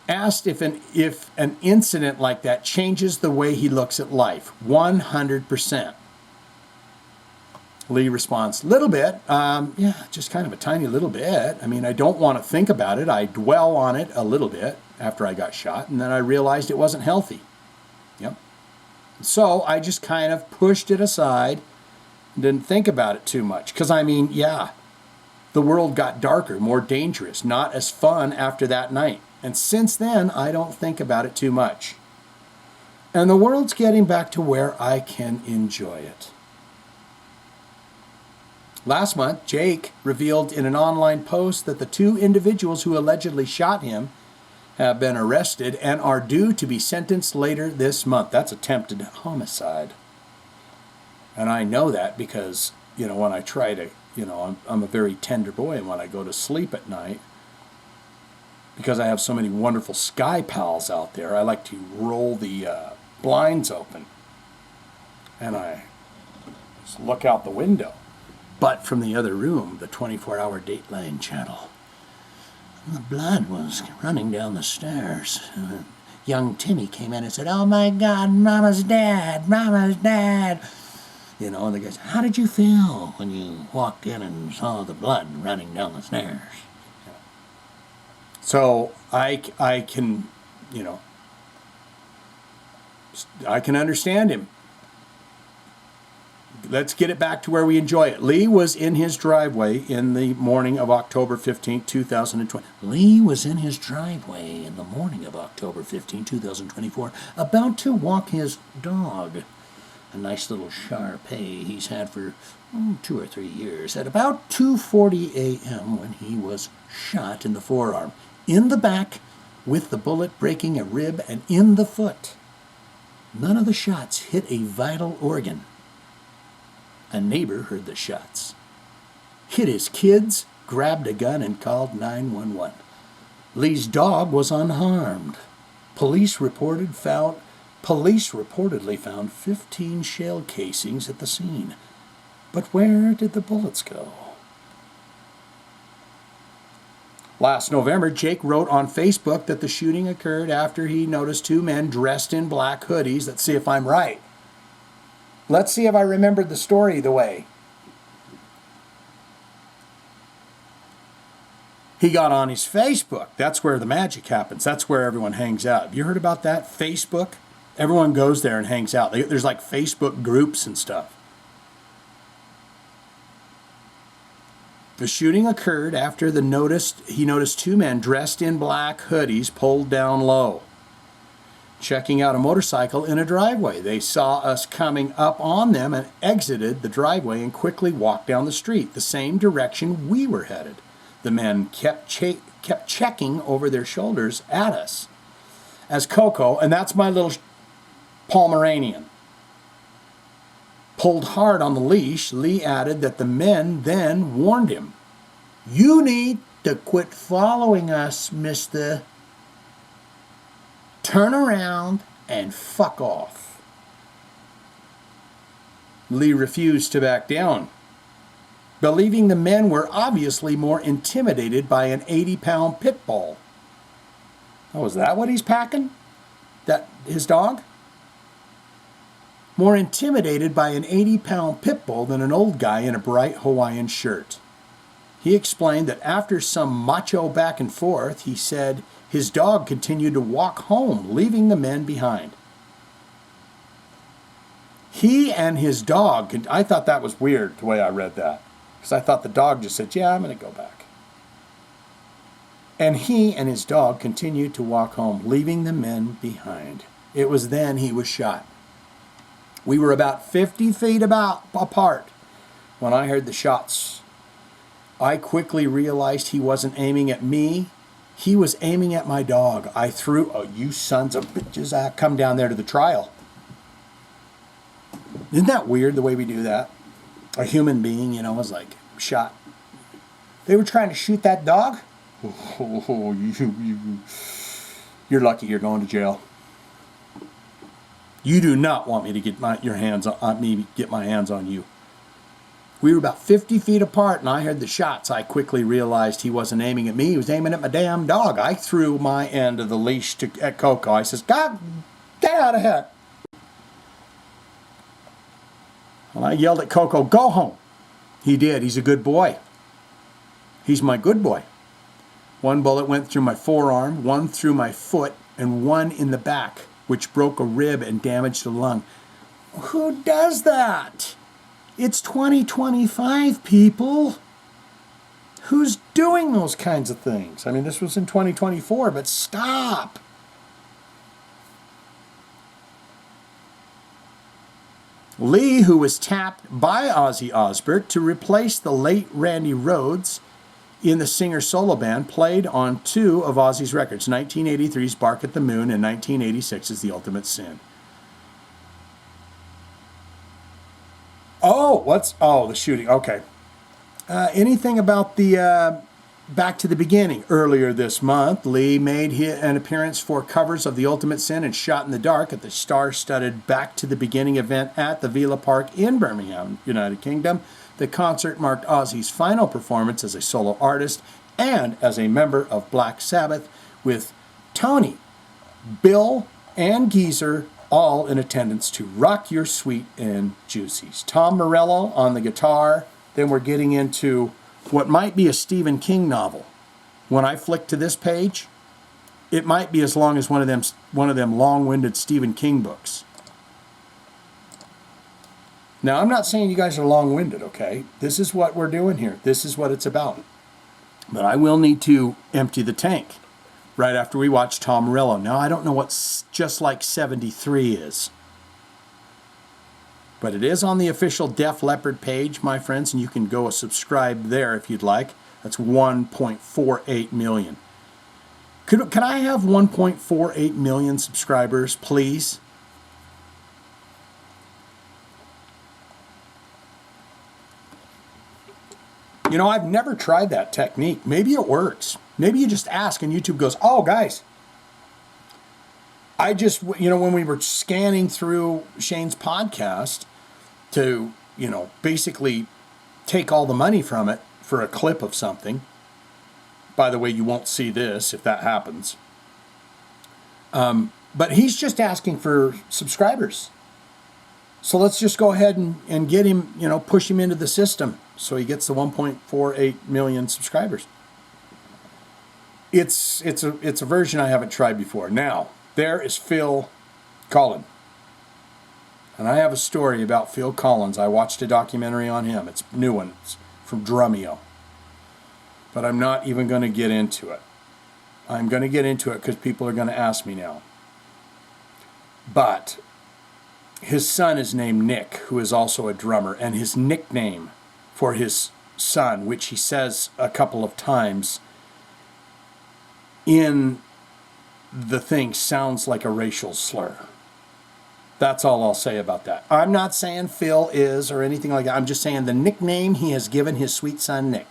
Asked if an incident like that changes the way he looks at life. 100%. Lee responds, little bit. Yeah, just kind of a tiny little bit. I mean, I don't want to think about it. I dwell on it a little bit after I got shot, and then I realized it wasn't healthy. Yep. So I just kind of pushed it aside and didn't think about it too much. Because, I mean, yeah, the world got darker, more dangerous, not as fun after that night. And since then, I don't think about it too much. And the world's getting back to where I can enjoy it. Last month, Jake revealed in an online post that the two individuals who allegedly shot him have been arrested and are due to be sentenced later this month. That's attempted homicide. And I know that because, you know, when I try to, you know, I'm a very tender boy, and when I go to sleep at night, because I have so many wonderful sky pals out there, I like to roll the blinds open and I just look out the window. But from the other room, the 24-hour Dateline channel, the blood was running down the stairs. Young Timmy came in and said, oh my God, Mama's dead, Mama's dead. You know, and the guy said, how did you feel when you walked in and saw the blood running down the stairs? So I can, you know, I can understand him. Let's get it back to where we enjoy it. Lee was in his driveway in the morning of October 15, 2020. Lee was in his driveway in the morning of October 15, 2024, about to walk his dog. A nice little Shar-Pei he's had for 2 or 3 years. At about 2:40 a.m. when he was shot in the forearm, in the back, with the bullet breaking a rib, and in the foot. None of the shots hit a vital organ. A neighbor heard the shots, hit his kids, grabbed a gun, and called 911. Lee's dog was unharmed. Police reportedly found 15 shell casings at the scene. But where did the bullets go? Last November, Jake wrote on Facebook that the shooting occurred after he noticed two men dressed in black hoodies. Let's see if I'm right. Let's see if I remembered the story the way. He got on his Facebook. That's where the magic happens. That's where everyone hangs out. Have you heard about that? Facebook? Everyone goes there and hangs out. There's like Facebook groups and stuff. The shooting occurred after he noticed two men dressed in black hoodies pulled down low, checking out a motorcycle in a driveway. They saw us coming up on them and exited the driveway and quickly walked down the street, the same direction we were headed. The men kept checking over their shoulders at us. As Coco, and that's my little Pomeranian, pulled hard on the leash, Lee added that the men then warned him, "You need to quit following us, mister. Turn around and fuck off." Lee refused to back down, believing the men were obviously more intimidated by an 80-pound pit bull. Oh, is that what he's packing? His dog? More intimidated by an 80-pound pit bull than an old guy in a bright Hawaiian shirt. He explained that after some macho back and forth, he said his dog continued to walk home, leaving the men behind. He and his dog, I thought that was weird the way I read that, because I thought the dog just said, "Yeah, I'm going to go back." And he and his dog continued to walk home, leaving the men behind. It was then he was shot. We were about 50 feet apart when I heard the shots. I quickly realized he wasn't aiming at me. He was aiming at my dog. I threw, "Oh, you sons of bitches, come down there to the trial." Isn't that weird the way we do that? A human being, is like shot. They were trying to shoot that dog? Oh, you're lucky you're going to jail. You do not want me to get my hands on you. We were about 50 feet apart, and I heard the shots. I quickly realized he wasn't aiming at me. He was aiming at my damn dog. I threw my end of the leash at Coco. I says, "God, get out of here." And I yelled at Coco, "Go home." He did. He's a good boy. He's my good boy. One bullet went through my forearm, one through my foot, and one in the back, which broke a rib and damaged a lung. Who does that? It's 2025, people. Who's doing those kinds of things? I mean, this was in 2024, but stop. Lee, who was tapped by Ozzy Osbourne to replace the late Randy Rhoads in the singer solo band, played on two of Ozzy's records, 1983's Bark at the Moon and 1986's The Ultimate Sin. The shooting. Okay. Anything about the Back to the Beginning? Earlier this month, Lee made an appearance for covers of The Ultimate Sin and Shot in the Dark at the star-studded Back to the Beginning event at the Villa Park in Birmingham, United Kingdom. The concert marked Ozzy's final performance as a solo artist and as a member of Black Sabbath, with Tony, Bill, and Geezer all in attendance to rock your sweet and juicies. Tom Morello on the guitar. Then we're getting into what might be a Stephen King novel. When I flick to this page, it might be as long as one of them long-winded Stephen King books. Now, I'm not saying you guys are long-winded, okay? This is what we're doing here. This is what it's about. But I will need to empty the tank right after we watch Tom Morello. Now, I don't know what Just Like 73 is. But it is on the official Def Leppard page, my friends, and you can go subscribe there if you'd like. That's 1.48 million. Can I have 1.48 million subscribers, please? I've never tried that technique. Maybe it works. Maybe you just ask and YouTube goes, "Oh, guys, I just, when we were scanning through Shane's podcast to, basically take all the money from it for a clip of something, By the way, you won't see this if that happens. But he's just asking for subscribers. So let's just go ahead and get him, you know, push him into the system so he gets the 1.48 million subscribers. It's a version I haven't tried before. Now, there is Phil Collins. And I have a story about Phil Collins. I watched a documentary on him. It's a new one. It's from Drumeo. But I'm not even going to get into it. I'm going to get into it because people are going to ask me now. But his son is named Nick, who is also a drummer. And his nickname for his son, which he says a couple of times in the thing, sounds like a racial slur. That's all I'll say about that. I'm not saying Phil is or anything like that. I'm just saying the nickname he has given his sweet son Nick.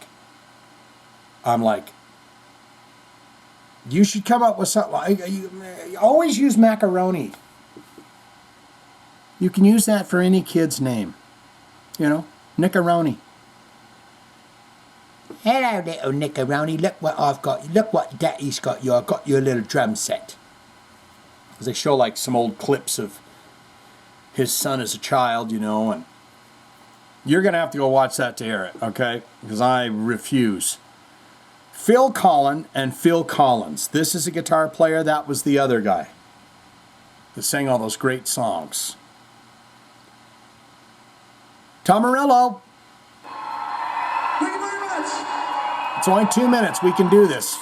I'm like, you should come up with something. You always use macaroni. You can use that for any kid's name. You know, Nickaroni. Hello, little Nickaroni. Look what I've got. Look what Daddy's got you. I've got you a little drum set. Because they show like some old clips of his son as a child, you know, and you're going to have to go watch that to hear it, okay? Because I refuse. Phil Collins and Phil Collins. This is a guitar player. That was the other guy that sang all those great songs. Tom Morello. Thank you very much. It's only 2 minutes. We can do this.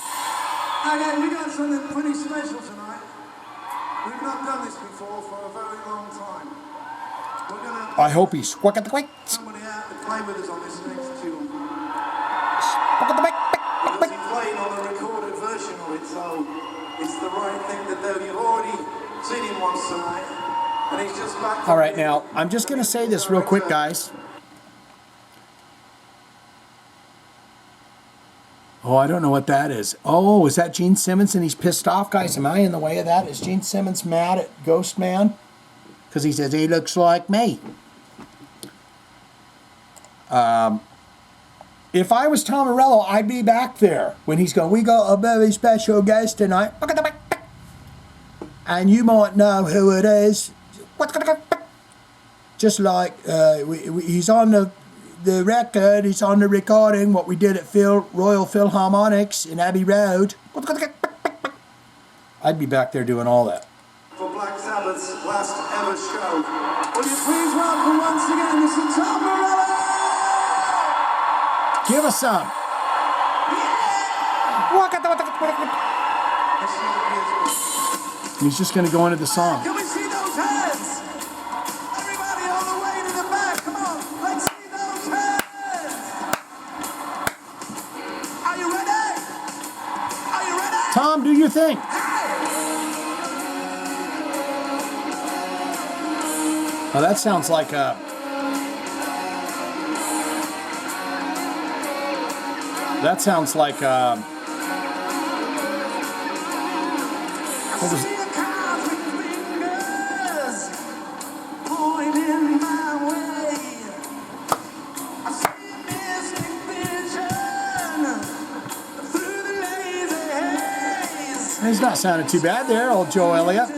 Okay, we got something pretty special tonight. We've not done this before for a very long time. We're gonna I hope he's quick at the quick. somebody out to play with us on this next tune. Quick at the quick. Because he played on a recorded version of it, so it's the right thing to do. You've already seen him once tonight, and he's just back. All right, now, I'm just going to say this real quick, guys. Oh, I don't know what that is. Oh, is that Gene Simmons and he's pissed off? Guys, am I in the way of that? Is Gene Simmons mad at Ghost Man? Because he says he looks like me. If I was Tom Morello, I'd be back there when he's going, we got a very special guest tonight. And you might know who it is. Just like he's on the record, he's on the recording, what we did at Royal Philharmonics in Abbey Road. I'd be back there doing all that. For Black Sabbath's last ever show. Will you please welcome once again Mr. Tom Morello? Give us some. He's just going to go into the song. Can we see those hands? Everybody all the way to the back. Come on, let's see those hands. Are you ready? Are you ready? Tom, do your thing. Oh, that sounds like a... That sounds like a... What was it? He's not sounding too bad there, old Joe Elliott.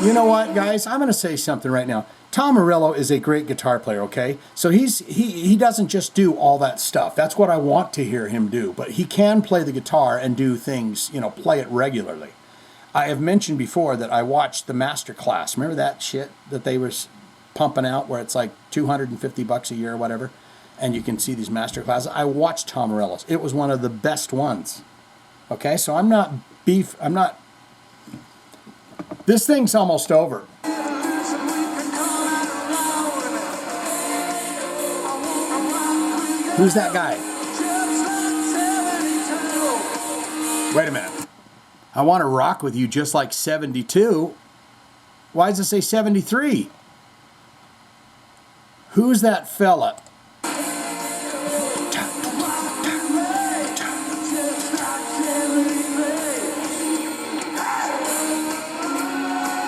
You know what, guys? I'm going to say something right now. Tom Morello is a great guitar player, okay? So he doesn't just do all that stuff. That's what I want to hear him do. But he can play the guitar and do things, you know, play it regularly. I have mentioned before that I watched the master class. Remember that shit that they were pumping out where it's like $250 a year or whatever? And you can see these master classes. I watched Tom Morello's. It was one of the best ones. Okay, so I'm not beef. I'm not... This thing's almost over. Who's that guy? Wait a minute. I want to rock with you just like 72. Why does it say 73? Who's that fella?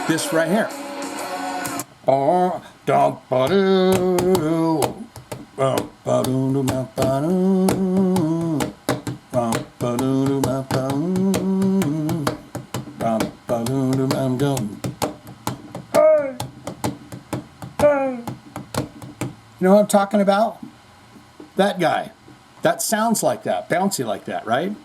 This right here. You know what I'm talking about? That guy. That sounds like that, bouncy like that, right?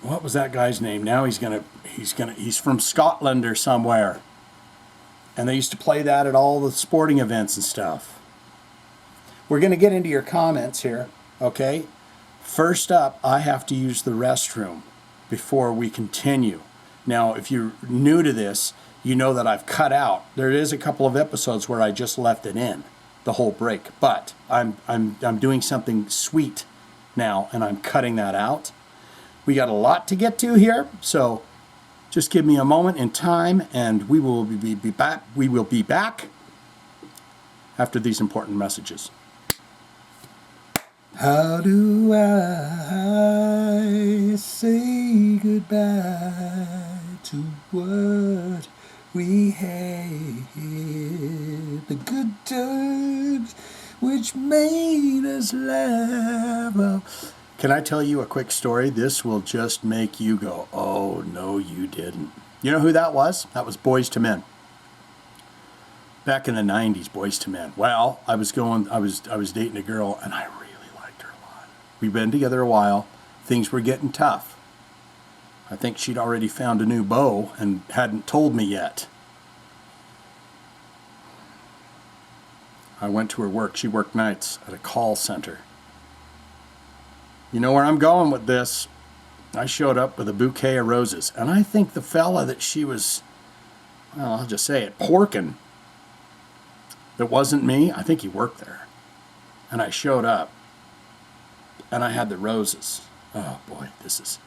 What was that guy's name? Now he's from Scotland or somewhere. And they used to play that at all the sporting events and stuff. We're going to get into your comments here, okay? First up, I have to use the restroom before we continue. Now, if you're new to this, you know that I've cut out. There is a couple of episodes where I just left it in, the whole break. But I'm doing something sweet now, and I'm cutting that out. We got a lot to get to here, so just give me a moment in time, and we will be back. We will be back after these important messages. How do I say goodbye to what we had? The good times which made us laugh. Can I tell you a quick story? This will just make you go, oh, no, you didn't. You know who that was? That was Boys to Men. Back in the 90s, Boys to Men. Well, I was dating a girl, and I really liked her a lot. We'd been together a while. Things were getting tough. I think she'd already found a new beau and hadn't told me yet. I went to her work. She worked nights at a call center. You know where I'm going with this. I showed up with a bouquet of roses. And I think the fella that she was, well, I'll just say it, porking, that wasn't me, I think he worked there. And I showed up. And I had the roses. Oh, boy, this is...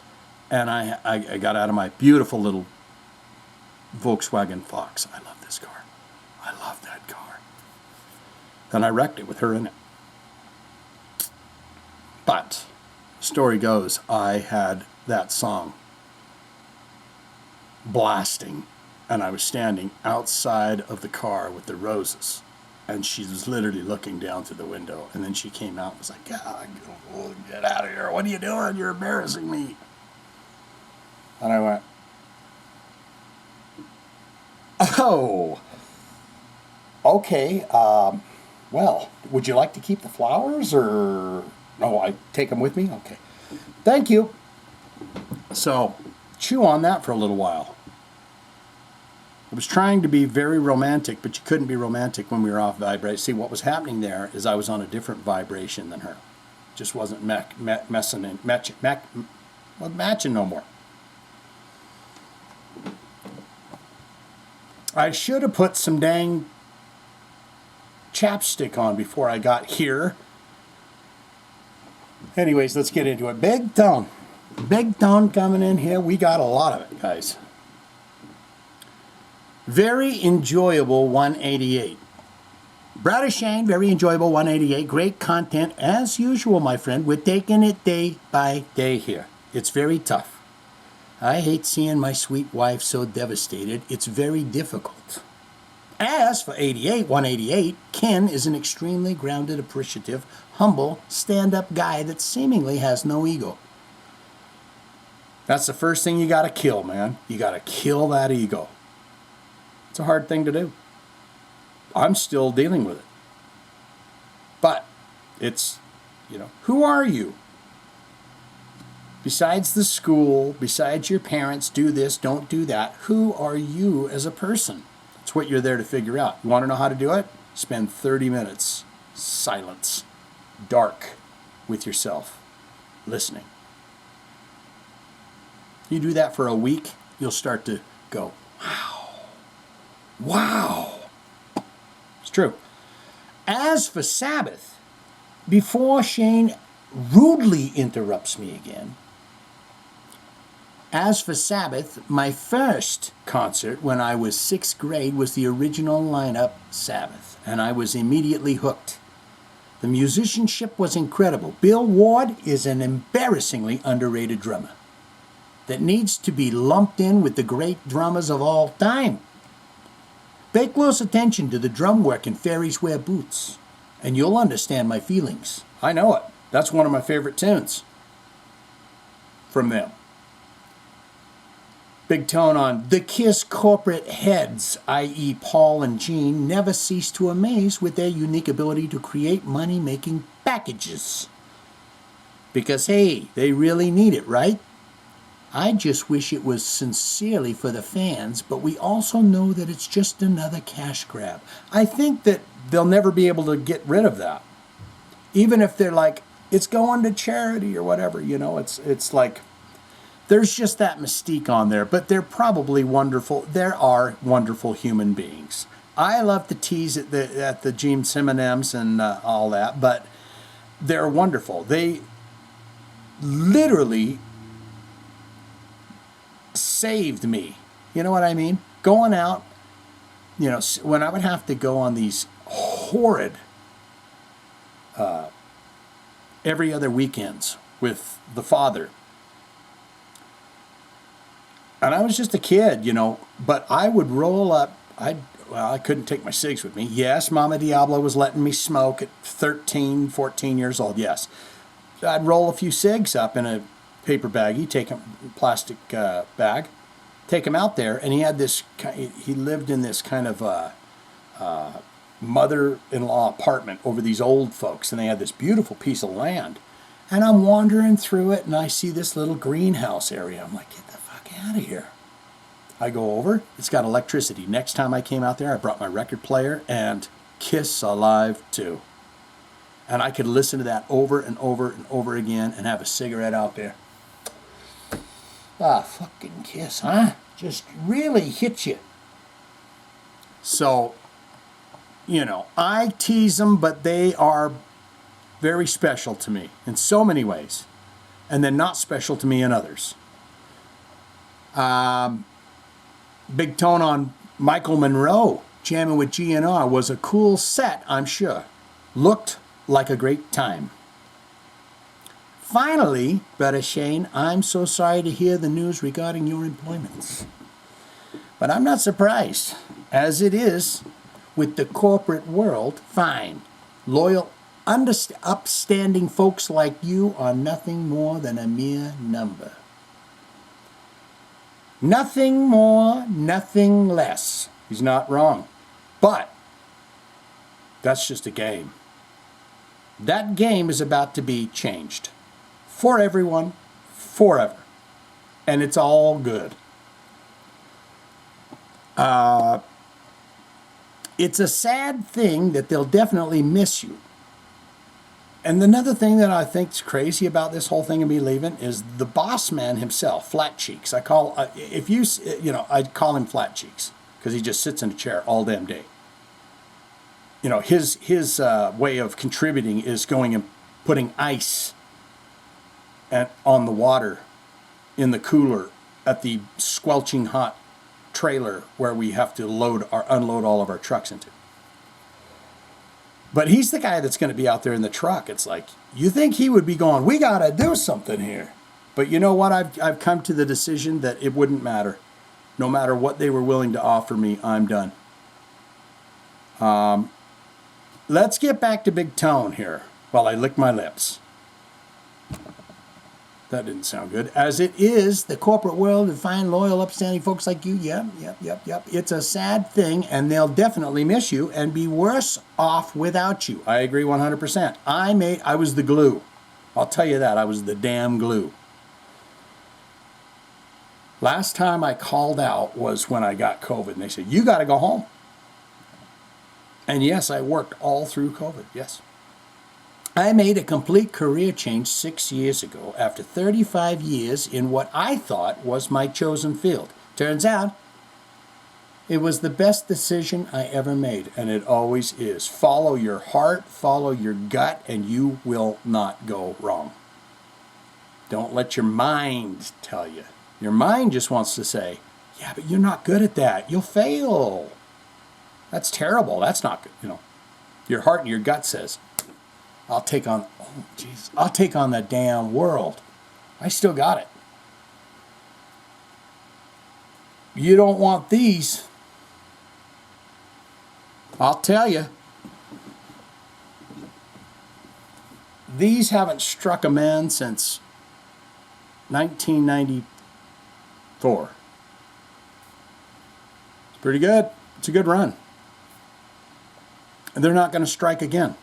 And I got out of my beautiful little Volkswagen Fox. I love this car. I love that car. Then I wrecked it with her in it. But... story goes, I had that song blasting, and I was standing outside of the car with the roses, and she was literally looking down through the window, and then she came out and was like, God, get out of here. What are you doing? You're embarrassing me. And I went, oh, okay, well, would you like to keep the flowers, or... No, I take them with me? Okay. Thank you. So, chew on that for a little while. I was trying to be very romantic, but you couldn't be romantic when we were off vibration. See, what was happening there is I was on a different vibration than her. Just wasn't matching no more. I should have put some dang chapstick on before I got here. Anyways, let's get into it. Big tone. Big tone coming in here. We got a lot of it, guys. Very enjoyable 188. Brother Shane, very enjoyable 188. Great content as usual, my friend. We're taking it day by day here. It's very tough. I hate seeing my sweet wife so devastated. It's very difficult. As for 188, Ken is an extremely grounded, appreciative, humble, stand-up guy that seemingly has no ego. That's the first thing you got to kill, man. You got to kill that ego. It's a hard thing to do. I'm still dealing with it. But it's, who are you? Besides the school, besides your parents, do this, don't do that, who are you as a person? That's what you're there to figure out. You want to know how to do it? Spend 30 minutes, silence, dark, with yourself, listening. You do that for a week, you'll start to go, wow. It's true. As for Sabbath, before Shane rudely interrupts me again, as for Sabbath, my first concert when I was 6th grade was the original lineup Sabbath, and I was immediately hooked. The musicianship was incredible. Bill Ward is an embarrassingly underrated drummer that needs to be lumped in with the great drummers of all time. Pay close attention to the drum work in Fairies Wear Boots, and you'll understand my feelings. I know it. That's one of my favorite tunes from them. Big tone on the Kiss corporate heads, i.e. Paul and Gene, never cease to amaze with their unique ability to create money-making packages. Because, hey, they really need it, right? I just wish it was sincerely for the fans, but we also know that it's just another cash grab. I think that they'll never be able to get rid of that. Even if they're like, it's going to charity or whatever, you know, it's like, there's just that mystique on there, but they're probably wonderful. There are wonderful human beings. I love to tease at the Gene Simmons and all that, but they're wonderful. They literally saved me. You know what I mean? Going out, you know, when I would have to go on these horrid every other weekends with the father. And I was just a kid, you know, but I would roll up. I couldn't take my cigs with me. Yes, Mama Diablo was letting me smoke at 13, 14 years old. Yes. I'd roll a few cigs up in a paper baggie, take a plastic bag, take him out there, and he had this, he lived in this kind of mother-in-law apartment over these old folks, and they had this beautiful piece of land. And I'm wandering through it, and I see this little greenhouse area. I'm like, get the fuck out of here. I go over, it's got electricity. Next time I came out there, I brought my record player and Kiss Alive 2. And I could listen to that over and over and over again and have a cigarette out there. Ah, fucking Kiss, huh? Just really hits you. So, you know, I tease them, but they are very special to me in so many ways. And then not special to me in others. Big tone on Michael Monroe. Jamming with GNR was a cool set, I'm sure. Looked like a great time. Finally, Brother Shane, I'm so sorry to hear the news regarding your employments. But I'm not surprised, as it is with the corporate world. Fine. Loyal, upstanding folks like you are nothing more than a mere number. Nothing more, nothing less. He's not wrong. But that's just a game. That game is about to be changed. For everyone, forever. And it's all good. It's a sad thing that they'll definitely miss you. And another thing that I think's crazy about this whole thing of me leaving is the boss man himself, Flat Cheeks. I'd call him Flat Cheeks because he just sits in a chair all damn day. You know, his way of contributing is going and putting ice on the water in the cooler at the squelching hot trailer where we have to unload all of our trucks into. But he's the guy that's going to be out there in the truck. It's like, you think he would be going, we got to do something here. But you know what? I've come to the decision that it wouldn't matter. No matter what they were willing to offer me, I'm done. Let's get back to Big Tone here while I lick my lips. That didn't sound good. As it is, the corporate world to find loyal, upstanding folks like you. Yep. It's a sad thing, and they'll definitely miss you and be worse off without you. I agree 100%. I was the glue. I'll tell you that. I was the damn glue. Last time I called out was when I got COVID, and they said, you got to go home. And yes, I worked all through COVID, yes. I made a complete career change 6 years ago after 35 years in what I thought was my chosen field. Turns out, it was the best decision I ever made, and it always is. Follow your heart, follow your gut, and you will not go wrong. Don't let your mind tell you. Your mind just wants to say, yeah, but you're not good at that. You'll fail. That's terrible. That's not good. You know, your heart and your gut says, I'll take on the damn world. I still got it. You don't want these. I'll tell you, these haven't struck a man since 1994. It's pretty good. It's a good run. And they're not going to strike again.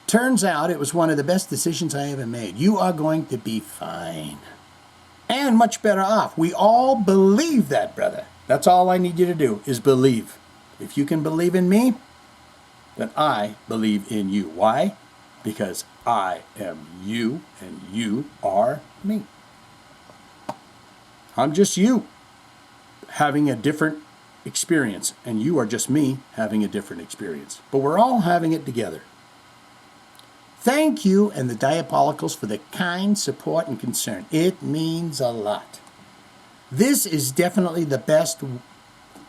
Turns out it was one of the best decisions I ever made. You are going to be fine. And much better off. We all believe that, brother. That's all I need you to do, is believe. If you can believe in me, then I believe in you. Why? Because I am you, and you are me. I'm just you, having a different experience, and you are just me having a different experience. But we're all having it together. Thank you and the Diabolicals for the kind support and concern. It means a lot. This is definitely the best.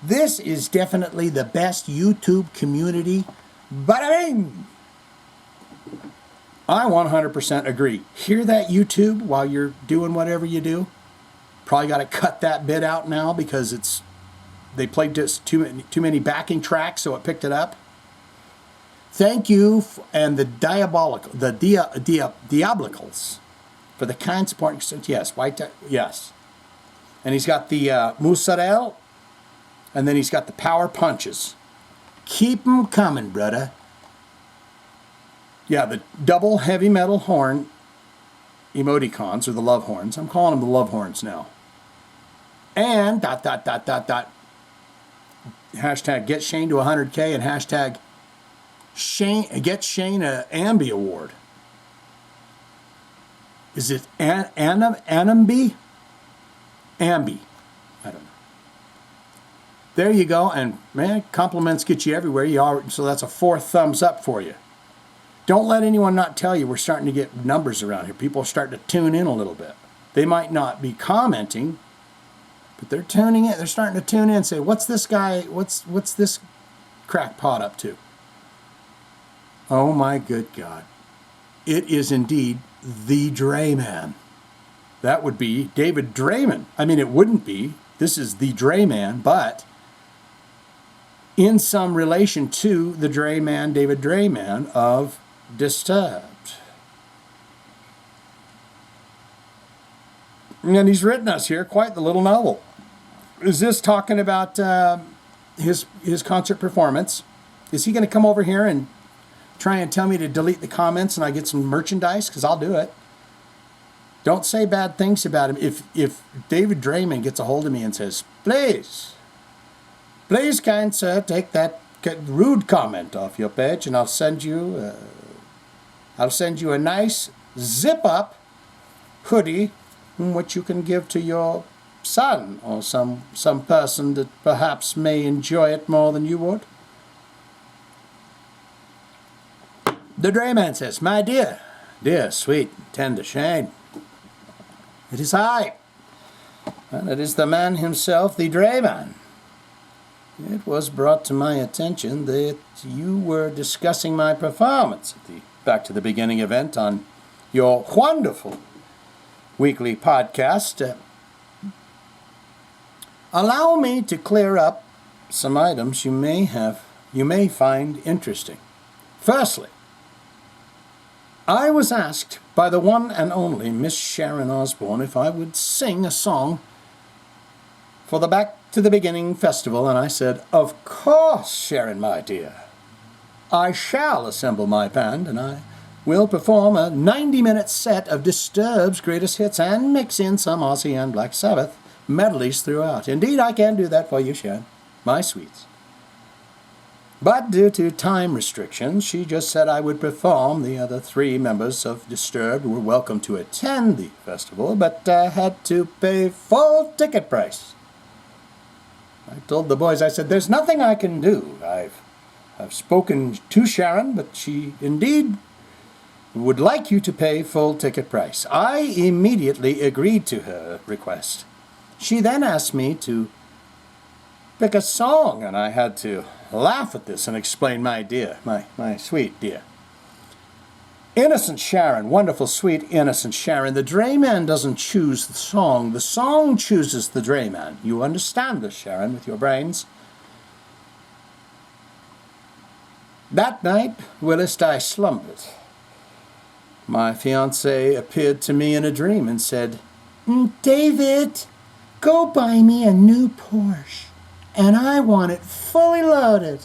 This is definitely the best YouTube community. Bada bing! I 100% agree. Hear that, YouTube, while you're doing whatever you do? Probably got to cut that bit out now because they played just too many backing tracks, so it picked it up. Thank you and the Diabolicals for the kind support. Yes, yes. And he's got the mozzarella, and then he's got the power punches. Keep them coming, brother. Yeah, the double heavy metal horn emoticons, or the love horns. I'm calling them the love horns now. And ... Hashtag get Shane to 100K and hashtag get Shane a Ambi Award. Is it Ambi? Ambi. I don't know. There you go. And man, compliments get you everywhere. So that's a 4 thumbs up for you. Don't let anyone not tell you we're starting to get numbers around here. People are starting to tune in a little bit. They might not be commenting, but they're tuning in. They're starting to tune in and say, what's this guy, what's this crackpot up to? Oh my good God. It is indeed the Dre Man. That would be David Drayman. I mean, it wouldn't be. This is the Dre Man, but in some relation to the Dre Man, David Drayman of Disturbed. And he's written us here quite the little novel. Is this talking about his concert performance? Is he going to come over here and try and tell me to delete the comments and I get some merchandise? Because I'll do it. Don't say bad things about him. If David Drayman gets a hold of me and says, please, kind sir, take that rude comment off your page, and I'll send you a nice zip-up hoodie, which you can give to your son or some person that perhaps may enjoy it more than you would. The Drayman says, my dear, sweet, tender Shane, it is I, and it is the man himself, the Drayman. It was brought to my attention that you were discussing my performance at the Back to the Beginning event on your wonderful weekly podcast. Allow me to clear up some items you may find interesting. Firstly, I was asked by the one and only Miss Sharon Osbourne if I would sing a song for the Back to the Beginning festival, and I said, of course, Sharon, my dear. I shall assemble my band, and I will perform a 90-minute set of Disturbed's greatest hits and mix in some Ozzy and Black Sabbath medleys throughout. Indeed, I can do that for you, Sharon, my sweets. But due to time restrictions, she just said I would perform. The other 3 members of Disturbed were welcome to attend the festival, but had to pay full ticket price. I told the boys, I said, there's nothing I can do. I've spoken to Sharon, but she indeed would like you to pay full ticket price. I immediately agreed to her request. She then asked me to pick a song, and I had to laugh at this and explain my dear, my sweet dear. Innocent Sharon, wonderful, sweet, innocent Sharon. The Drayman doesn't choose the song. The song chooses the Drayman. You understand this, Sharon, with your brains? That night, whilst I slumbered, my fiancée appeared to me in a dream and said, David, go buy me a new Porsche, and I want it fully loaded.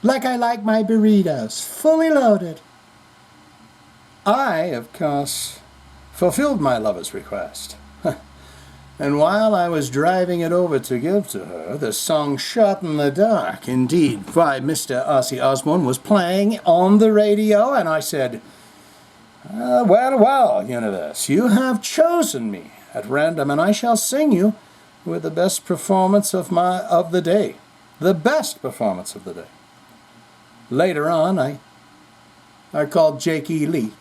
Like I like my burritos, fully loaded. I, of course, fulfilled my lover's request. And while I was driving it over to give to her, the song Shot in the Dark, indeed, by Mr. Ozzy Osbourne, was playing on the radio, and I said, well, universe, you have chosen me at random, and I shall sing you with the best performance of the day. The best performance of the day. Later on, I called Jake E. Lee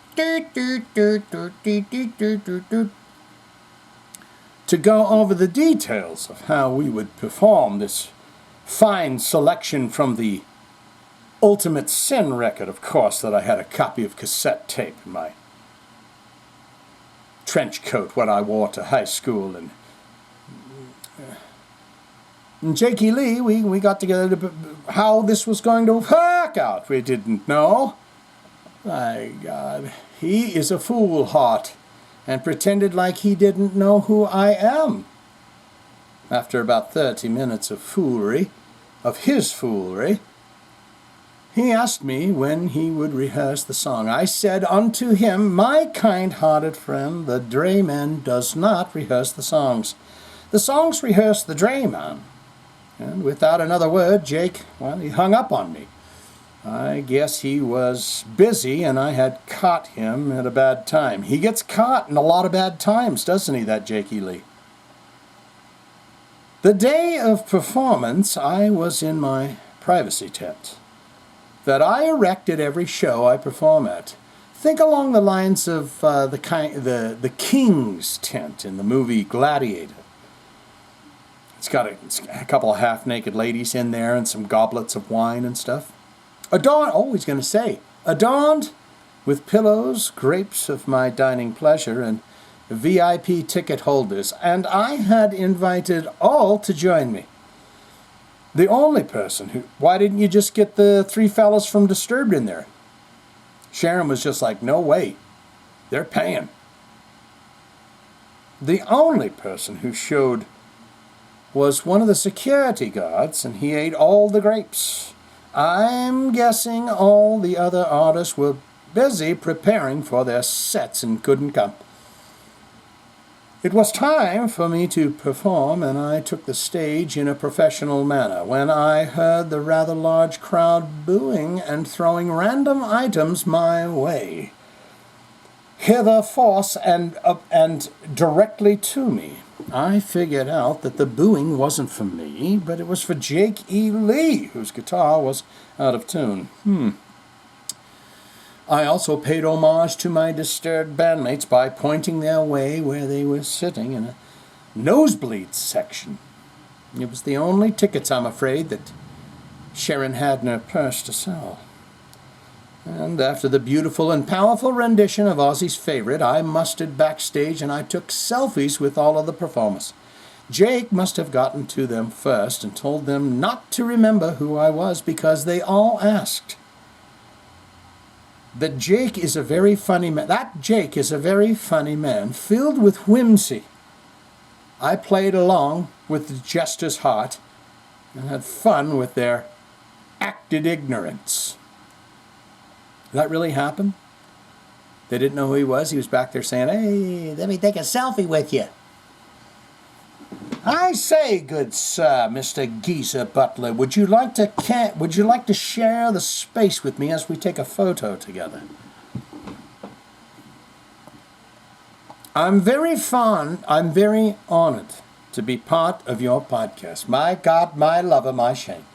to go over the details of how we would perform this fine selection from the Ultimate Sin record, of course, that I had a copy of cassette tape in my trench coat, what I wore to high school. And Jakey Lee, we got together to how this was going to work out. We didn't know. My God, he is a fool heart, and pretended like he didn't know who I am. After about 30 minutes of foolery, of his foolery, he asked me when he would rehearse the song. I said unto him, my kind-hearted friend, the drayman does not rehearse the songs. The songs rehearse the drayman. And without another word, Jake, well, he hung up on me. I guess he was busy and I had caught him at a bad time. He gets caught in a lot of bad times, doesn't he, that Jakey Lee? The day of performance, I was in my privacy tent that I erect at every show I perform at. Think along the lines of the King's tent in the movie Gladiator. It's got a couple of half-naked ladies in there and some goblets of wine and stuff. Adorned with pillows, grapes of my dining pleasure, and VIP ticket holders. And I had invited all to join me. The only person who... Why didn't you just get the three fellas from Disturbed in there? Sharon was just like, no way. They're paying. The only person who showed was one of the security guards, and he ate all the grapes. I'm guessing all the other artists were busy preparing for their sets and couldn't come. It was time for me to perform, and I took the stage in a professional manner when I heard the rather large crowd booing and throwing random items my way, hither force and directly to me. I figured out that the booing wasn't for me, but it was for Jake E. Lee, whose guitar was out of tune. I also paid homage to my disturbed bandmates by pointing their way where they were sitting in a nosebleed section. It was the only tickets, I'm afraid, that Sharon had in her purse to sell. And after the beautiful and powerful rendition of Ozzy's favorite, I mustered backstage and I took selfies with all of the performers. Jake must have gotten to them first and told them not to remember who I was because they all asked. That Jake is a very funny man. That Jake is a very funny man, filled with whimsy. I played along with the jester's heart and had fun with their acted ignorance. That really happened? They didn't know who he was. He was back there saying, hey, let me take a selfie with you. I say, good sir, Mr. Geezer Butler, would you like to share the space with me as we take a photo together? I'm very honored to be part of your podcast. My God, my lover, my Shane.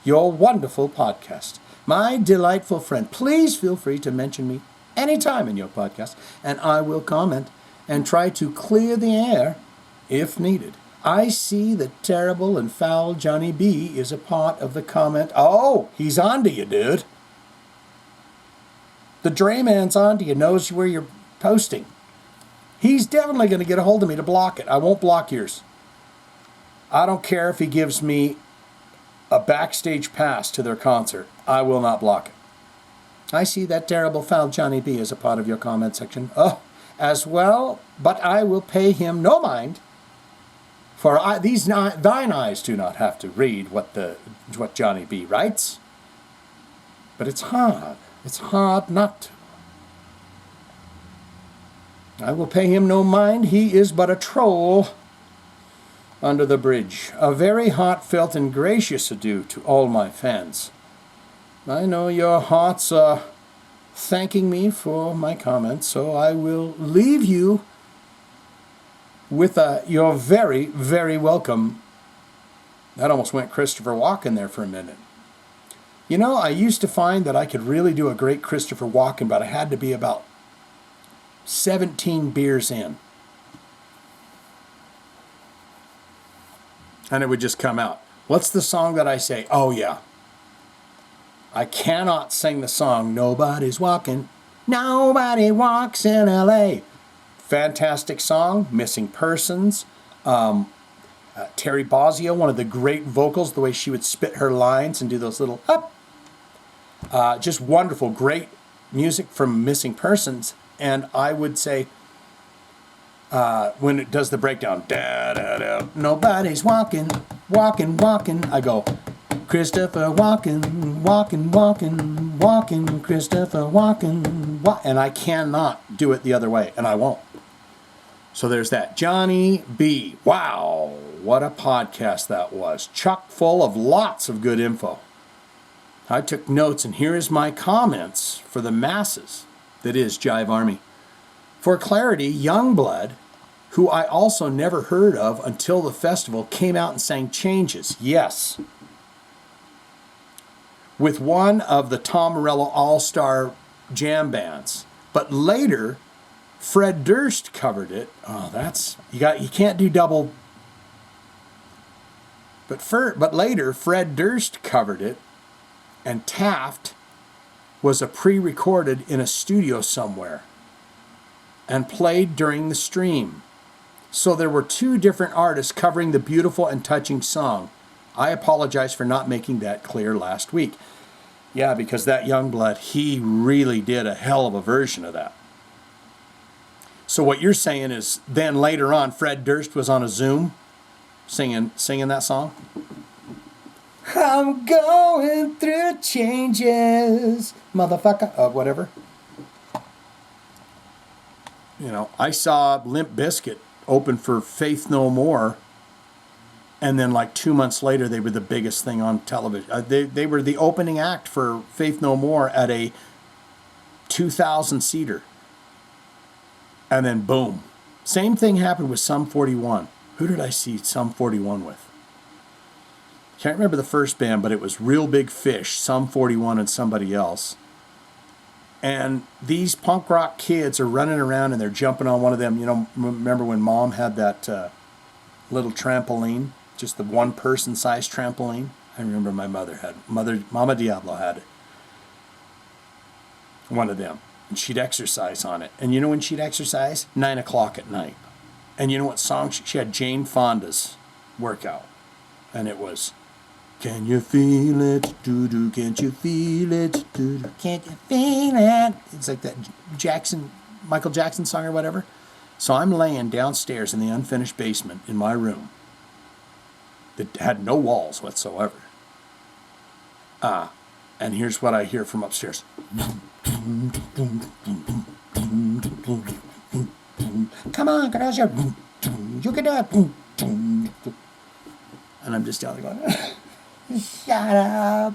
Your wonderful podcast. My delightful friend, please feel free to mention me anytime in your podcast, and I will comment and try to clear the air if needed. I see that terrible and foul Johnny B is a part of the comment. Oh, he's on to you, dude. The drayman's on to you, knows where you're posting. He's definitely going to get a hold of me to block it. I won't block yours. I don't care if he gives me a backstage pass to their concert, I will not block it. I see that terrible foul Johnny B as a part of your comment section. Oh, as well, but I will pay him no mind, for thine eyes do not have to read what Johnny B writes. But it's hard not to. I will pay him no mind, he is but a troll under the bridge. A very heartfelt and gracious adieu to all my fans. I know your hearts are thanking me for my comments, so I will leave you with your very, very welcome. That almost went Christopher Walken there for a minute. You know, I used to find that I could really do a great Christopher Walken, but I had to be about 17 beers in. And it would just come out. What's the song that I say? Oh, yeah. I cannot sing the song, Nobody's Walking. Nobody walks in L.A. Fantastic song, Missing Persons. Terry Bozzio, one of the great vocals, the way she would spit her lines and do those little up. Just wonderful, great music from Missing Persons. And I would say, when it does the breakdown, da, da, da, nobody's walking, walking, walking, I go, Christopher Walken, walking, walking, walking, Christopher Walken, and I cannot do it the other way, and I won't. So there's that. Johnny B. Wow, what a podcast that was. Chock full of lots of good info. I took notes, and here is my comments for the masses that is Jive Army. For clarity, Youngblood, who I also never heard of until the festival, came out and sang Changes. Yes. With one of the Tom Morello All-Star Jam bands. But later, Fred Durst covered it. Oh, that's you can't do double. But later, Fred Durst covered it, and Taft was a pre-recorded in a studio somewhere and played during the stream. So there were two different artists covering the beautiful and touching song. I apologize for not making that clear last week. Yeah, because that Youngblood, he really did a hell of a version of that. So what you're saying is then later on, Fred Durst was on a Zoom singing that song? I'm going through changes, motherfucker, whatever. You know, I saw Limp Bizkit open for Faith No More, and then like 2 months later, they were the biggest thing on television. They were the opening act for Faith No More at a 2,000-seater. And then boom. Same thing happened with Sum 41. Who did I see Sum 41 with? Can't remember the first band, but it was Real Big Fish, Sum 41, and somebody else. And these punk rock kids are running around and they're jumping on one of them. You know, remember when Mom had that little trampoline, just the one-person size trampoline? I remember my mother had, Mama Diablo had it. One of them. And she'd exercise on it. And you know when she'd exercise? 9 o'clock at night. And you know what song? She had Jane Fonda's workout. And it was, can you feel it? Doo-doo, can't you feel it? Doo-doo, can't you feel it? It's like that Michael Jackson song or whatever. So I'm laying downstairs in the unfinished basement in my room that had no walls whatsoever. And here's what I hear from upstairs. Come on, girls, you can do it. And I'm just down there going, shut up,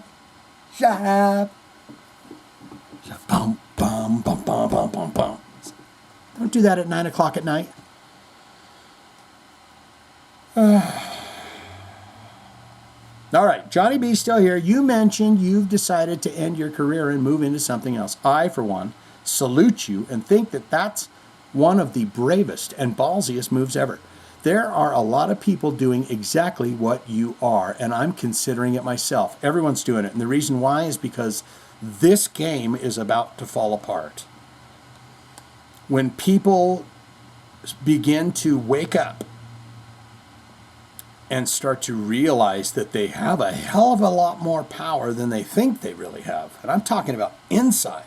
shut up. Bum, bum, bum, bum, bum, bum, bum. Don't do that at 9 o'clock at night. All right, Johnny B's still here. You mentioned you've decided to end your career and move into something else. I, for one, salute you and think that that's one of the bravest and ballsiest moves ever. There are a lot of people doing exactly what you are, and I'm considering it myself. Everyone's doing it, and the reason why is because this game is about to fall apart. When people begin to wake up and start to realize that they have a hell of a lot more power than they think they really have. And I'm talking about inside.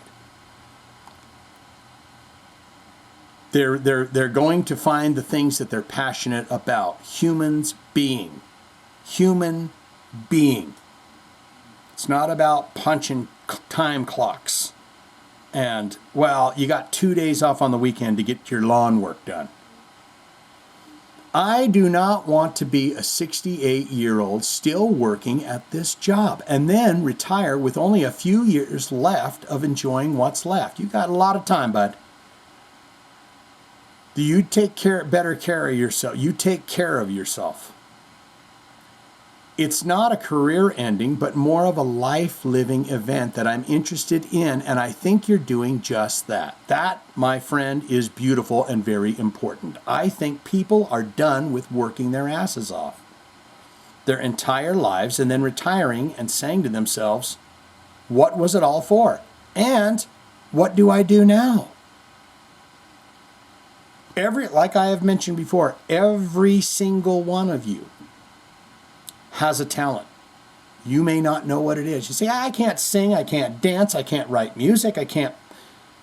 They're going to find the things that they're passionate about. Human being. It's not about punching time clocks. And, well, you got 2 days off on the weekend to get your lawn work done. I do not want to be a 68-year-old still working at this job and then retire with only a few years left of enjoying what's left. You got a lot of time, bud. Do you take better care of yourself? You take care of yourself. It's not a career ending, but more of a life-living event that I'm interested in, and I think you're doing just that. That, my friend, is beautiful and very important. I think people are done with working their asses off their entire lives and then retiring and saying to themselves, what was it all for? And what do I do now? Like I have mentioned before, every single one of you has a talent. You may not know what it is. You say, I can't sing, I can't dance, I can't write music, I can't,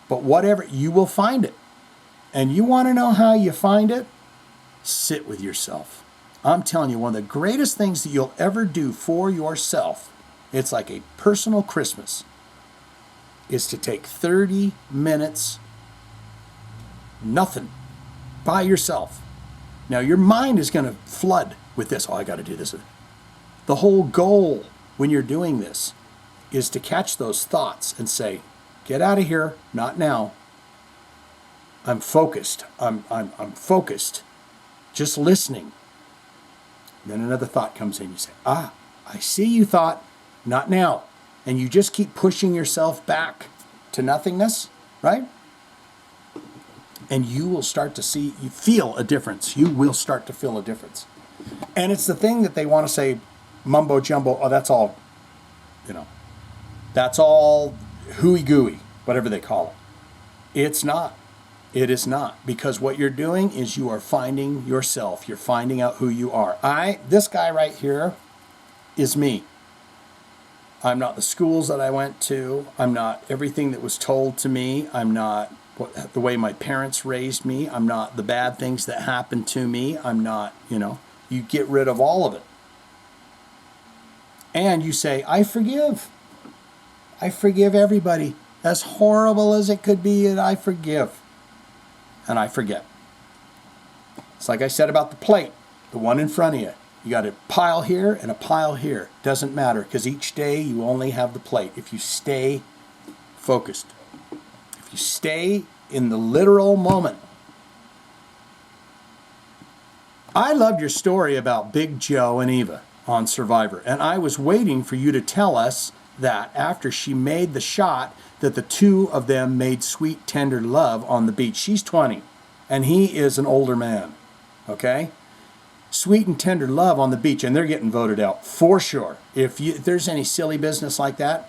but whatever, you will find it. And you want to know how you find it? Sit with yourself. I'm telling you, one of the greatest things that you'll ever do for yourself, it's like a personal Christmas, is to take 30 minutes, nothing, by yourself. Now your mind is going to flood with this. Oh, I got to do this. The whole goal when you're doing this is to catch those thoughts and say, get out of here, not now. I'm focused. I'm focused. Just listening. And then another thought comes in. You say, I see you thought, not now. And you just keep pushing yourself back to nothingness, right? And you will start to feel a difference. You will start to feel a difference. And it's the thing that they want to say, mumbo jumbo, oh, that's all, that's all hooey gooey, whatever they call it. It's not. It is not. Because what you're doing is you are finding yourself. You're finding out who you are. This guy right here is me. I'm not the schools that I went to. I'm not everything that was told to me. I'm not the way my parents raised me. I'm not the bad things that happened to me. I'm not, you get rid of all of it. And you say, I forgive. I forgive everybody. As horrible as it could be, and I forgive. And I forget. It's like I said about the plate, the one in front of you. You got a pile here and a pile here. Doesn't matter, because each day you only have the plate. If you stay focused. If you stay in the literal moment. I loved your story about Big Joe and Eva on Survivor. And I was waiting for you to tell us that after she made the shot, that the two of them made sweet, tender love on the beach. She's 20, and he is an older man, okay? Sweet and tender love on the beach, and they're getting voted out, for sure. If there's any silly business like that.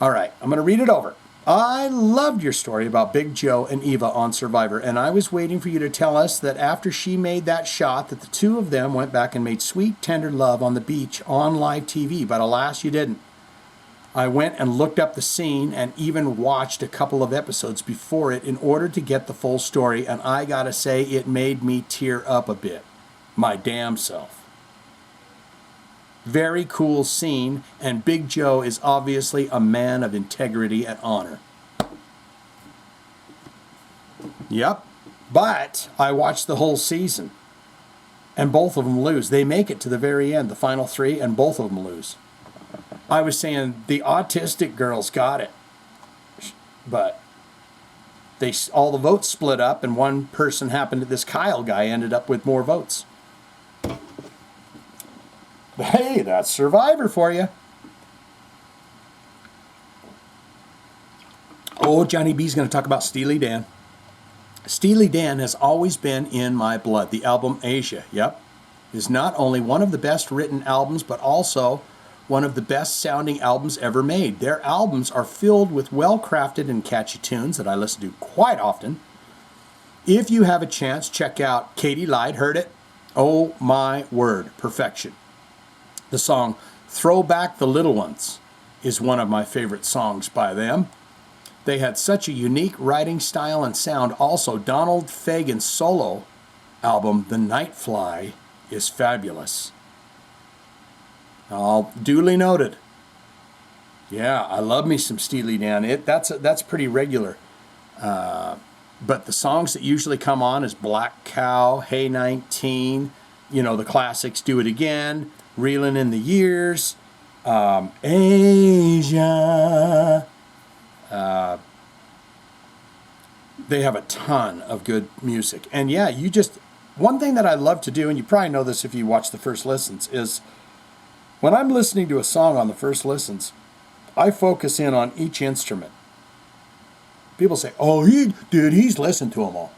All right, I'm going to read it over. I loved your story about Big Joe and Eva on Survivor, and I was waiting for you to tell us that after she made that shot, that the two of them went back and made sweet, tender love on the beach on live TV, but alas, you didn't. I went and looked up the scene and even watched a couple of episodes before it in order to get the full story, and I gotta say, it made me tear up a bit. My damn self. Very cool scene, and Big Joe is obviously a man of integrity and honor. Yep, but I watched the whole season, and both of them lose. They make it to the very end, the final three, and both of them lose. I was saying the autistic girls got it, but all the votes split up, and one person happened to, this Kyle guy ended up with more votes. But hey, that's Survivor for you. Oh, Johnny B's going to talk about Steely Dan. Steely Dan has always been in my blood. The album Asia, yep, is not only one of the best written albums, but also one of the best sounding albums ever made. Their albums are filled with well-crafted and catchy tunes that I listen to quite often. If you have a chance, check out Katie Lied, heard it, Oh my word, perfection. The song Throw Back the Little Ones is one of my favorite songs by them. They had such a unique writing style and sound. Also, Donald Fagen's solo album, The Nightfly, is fabulous. All duly noted. Yeah, I love me some Steely Dan. That's pretty regular. But the songs that usually come on is Black Cow, Hey 19, the classics, Do It Again, Reelin' in the Years, Asia. They have a ton of good music. And yeah, one thing that I love to do, and you probably know this if you watch the first listens, is when I'm listening to a song on the first listens, I focus in on each instrument. People say, oh, he's listened to them all.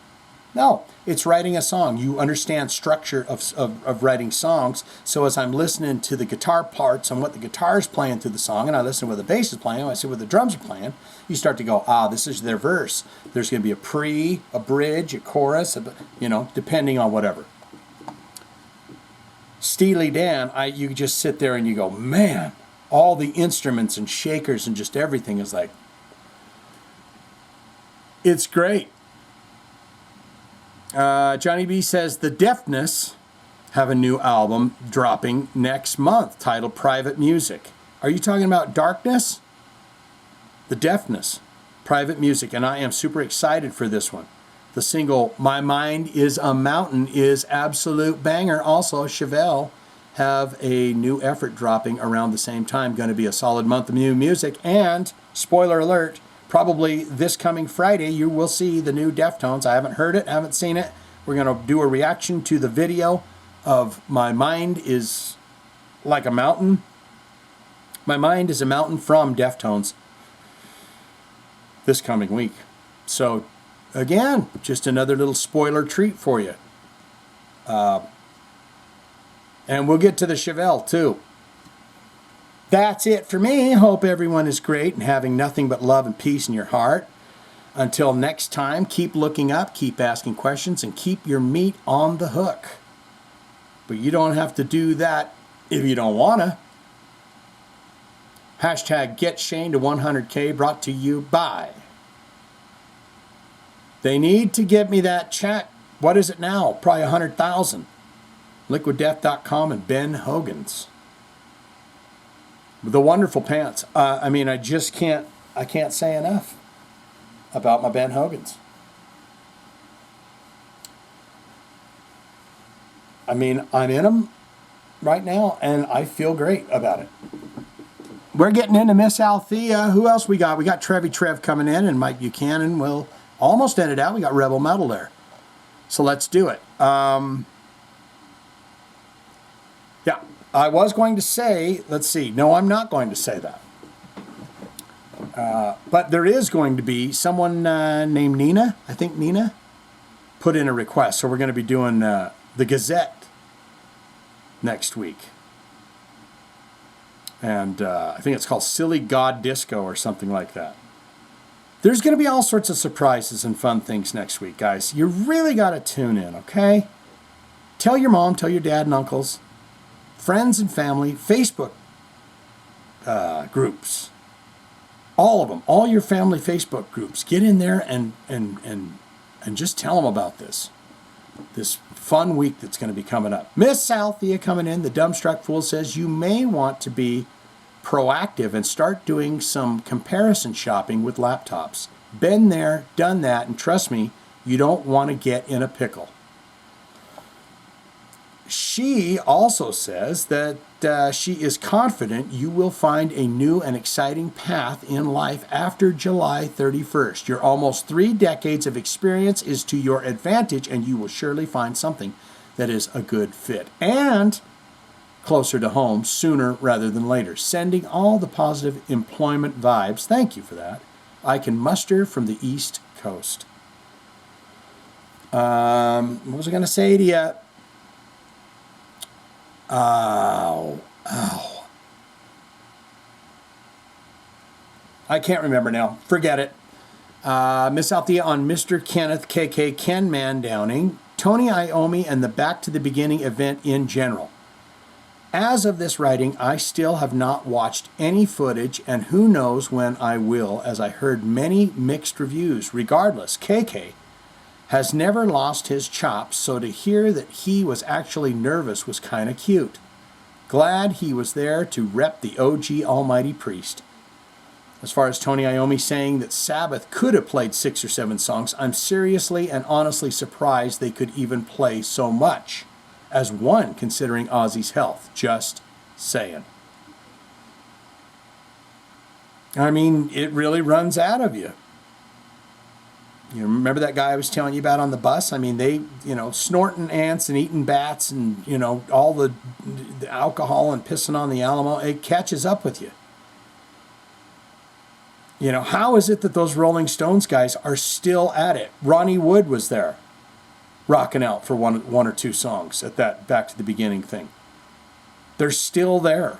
No, it's writing a song. You understand structure of writing songs. So as I'm listening to the guitar parts and what the guitar is playing through the song, and I listen to what the bass is playing, and I see what the drums are playing, you start to go, this is their verse. There's going to be a bridge, a chorus, depending on whatever. Steely Dan, you just sit there and you go, man, all the instruments and shakers and just everything is like, it's great. Johnny B says the Deafness have a new album dropping next month titled Private Music. Are you talking about Darkness? The Deafness, Private Music, and I am super excited for this one. The single My Mind is a Mountain is absolute banger. Also, Chevelle have a new effort dropping around the same time. Going to be a solid month of new music. And, spoiler alert, probably this coming Friday, you will see the new Deftones. I haven't heard it, haven't seen it. We're going to do a reaction to the video of My Mind is Like a Mountain. My Mind is a Mountain from Deftones this coming week. So, again, just another little spoiler treat for you. And we'll get to the Chevelle, too. That's it for me. Hope everyone is great and having nothing but love and peace in your heart. Until next time, keep looking up, keep asking questions, and keep your meat on the hook. But you don't have to do that if you don't want to. Hashtag Get Shane to 100K brought to you by. They need to give me that check. What is it now? Probably 100,000. LiquidDeath.com and Ben Hogan's. The wonderful pants. I can't say enough about my Ben Hogan's. I'm in them right now, and I feel great about it. We're getting into Miss Althea. Who else we got? We got Trevi Trev coming in, and Mike Buchanan will almost end it out. We got Rebel Metal there. So let's do it. Yeah, I was going to say, let's see. No, I'm not going to say that. But there is going to be someone named Nina, I think Nina, put in a request. So we're going to be doing the Gazette next week. And I think it's called Silly God Disco or something like that. There's going to be all sorts of surprises and fun things next week, guys. You really got to tune in, okay? Tell your mom, tell your dad and uncles, friends and family, Facebook groups. All of them, all your family Facebook groups. Get in there and just tell them about this fun week that's going to be coming up. Miss Althea coming in. The Dumbstruck Fool says you may want to be proactive and start doing some comparison shopping with laptops. Been there, done that, and trust me, you don't want to get in a pickle. She also says that she is confident you will find a new and exciting path in life after July 31st. Your almost 3 decades of experience is to your advantage, and you will surely find something that is a good fit and closer to home sooner rather than later. Sending all the positive employment vibes, thank you for that, I can muster from the East Coast. What was I going to say to you? Ow. I can't remember now. Forget it. Miss Althea on Mr. Kenneth KK Ken Man Downing. Tony Iommi and the Back to the Beginning event in general. As of this writing, I still have not watched any footage, and who knows when I will, as I heard many mixed reviews. Regardless, KK has never lost his chops, so to hear that he was actually nervous was kind of cute. Glad he was there to rep the OG Almighty Priest. As far as Tony Iommi saying that Sabbath could have played 6 or 7 songs, I'm seriously and honestly surprised they could even play so much as one, considering Ozzy's health. Just saying. I mean, it really runs out of you. You remember that guy I was telling you about on the bus? I mean, they, snorting ants and eating bats and, all the alcohol and pissing on the Alamo, it catches up with you. How is it that those Rolling Stones guys are still at it? Ronnie Wood was there, rocking out for one or two songs at that Back to the Beginning thing. They're still there.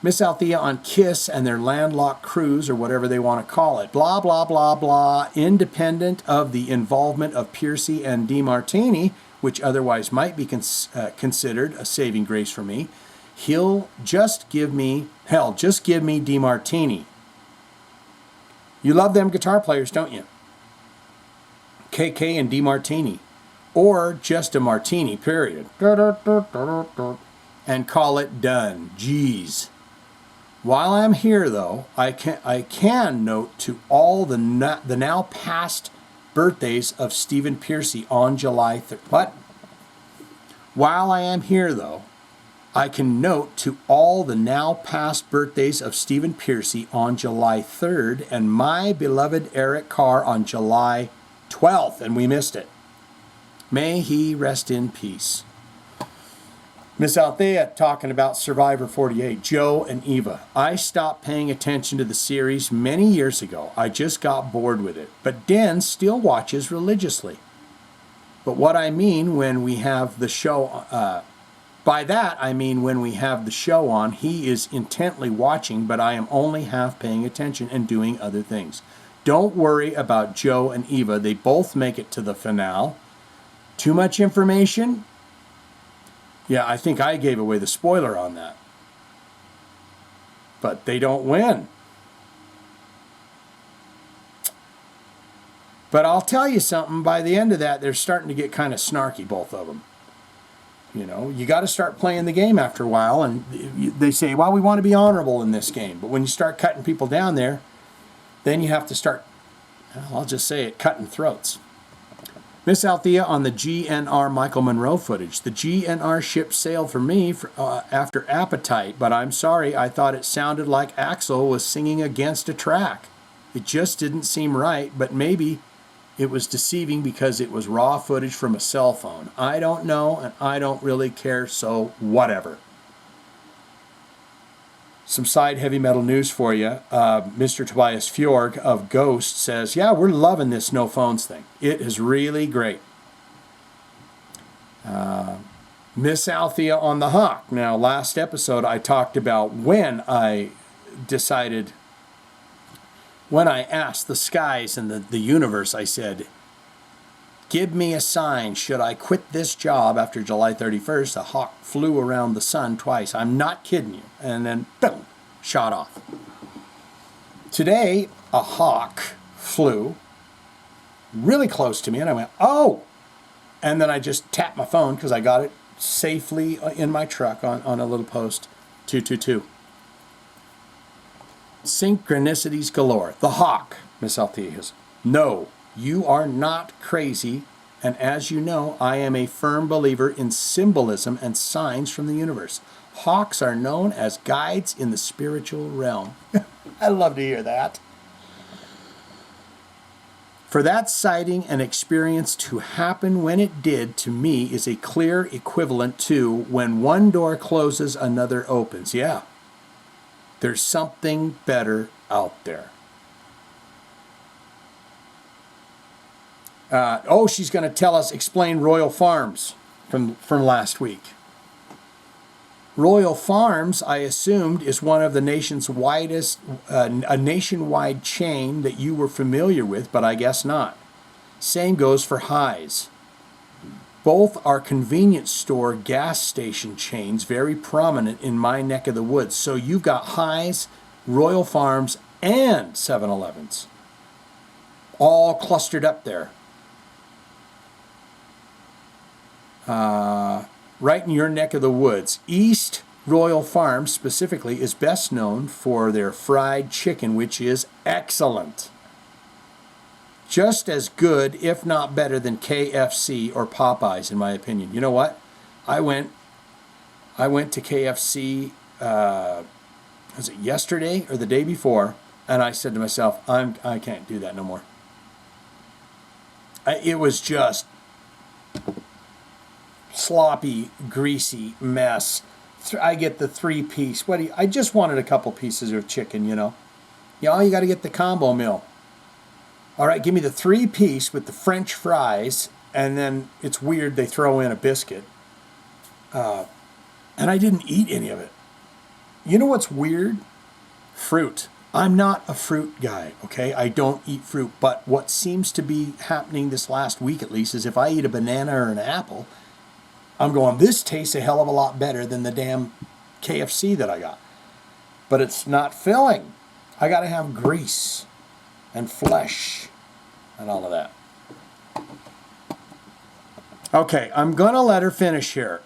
Miss Althea on Kiss and their landlocked cruise, or whatever they want to call it. Blah, blah, blah, blah. Independent of the involvement of Piercy and DeMartini, which otherwise might be considered a saving grace for me, just give me DeMartini. You love them guitar players, don't you? KK and DeMartini. Or just a martini, period. And call it done. Jeez. While I'm here, though, I can note to all the now past birthdays of Stephen Piercy on July 3rd. What? While I am here, though, I can note to all the now past birthdays of Stephen Piercy on July 3rd and my beloved Eric Carr on July 12th, and we missed it. May he rest in peace. Miss Althea talking about Survivor 48, Joe and Eva. I stopped paying attention to the series many years ago. I just got bored with it. But Den still watches religiously. But what I mean when we have the show, by that I mean when we have the show on, he is intently watching, but I am only half paying attention and doing other things. Don't worry about Joe and Eva. They both make it to the finale. Too much information? Yeah, I think I gave away the spoiler on that. But they don't win. But I'll tell you something, by the end of that, they're starting to get kind of snarky, both of them. You got to start playing the game after a while, and they say, well, we want to be honorable in this game. But when you start cutting people down there, then you have to start, I'll just say it, cutting throats. Miss Althea on the GNR Michael Monroe footage. The GNR ship sailed for me after Appetite, but I'm sorry, I thought it sounded like Axl was singing against a track. It just didn't seem right, but maybe it was deceiving because it was raw footage from a cell phone. I don't know, and I don't really care, so whatever. Some side heavy metal news for you. Mr. Tobias Fjord of Ghost says, yeah, we're loving this no phones thing. It is really great. Miss Althea on the Hawk. Now, last episode I talked about when I asked the skies and the universe, I said, give me a sign. Should I quit this job after July 31st? A hawk flew around the sun twice. I'm not kidding you. And then, boom, shot off. Today, a hawk flew really close to me, and I went, oh! And then I just tapped my phone because I got it safely in my truck on a little post, 222. Synchronicities galore. The hawk, Miss Althea. No. You are not crazy, and as you know, I am a firm believer in symbolism and signs from the universe. Hawks are known as guides in the spiritual realm. I love to hear that. For that sighting and experience to happen when it did, to me, is a clear equivalent to when one door closes, another opens. Yeah, there's something better out there. She's going to explain Royal Farms from last week. Royal Farms, I assumed, is one of the nation's widest, a nationwide chain that you were familiar with, but I guess not. Same goes for Highs. Both are convenience store gas station chains, very prominent in my neck of the woods. So you've got Highs, Royal Farms, and 7-Elevens all clustered up there. Right in your neck of the woods. East Royal Farms specifically is best known for their fried chicken, which is excellent. Just as good, if not better, than KFC or Popeyes, in my opinion. You know what? I went to KFC, was it yesterday or the day before? And I said to myself, I can't do that no more. It was just sloppy, greasy mess. I get the 3-piece. I just wanted a couple pieces of chicken, you know. You got to get the combo meal. All right, give me the 3-piece with the French fries, and then it's weird they throw in a biscuit. And I didn't eat any of it. You know what's weird? Fruit. I'm not a fruit guy, okay? I don't eat fruit. But what seems to be happening this last week, at least, is if I eat a banana or an apple, I'm going, this tastes a hell of a lot better than the damn KFC that I got. But it's not filling. I got to have grease and flesh and all of that. Okay, I'm going to let her finish here.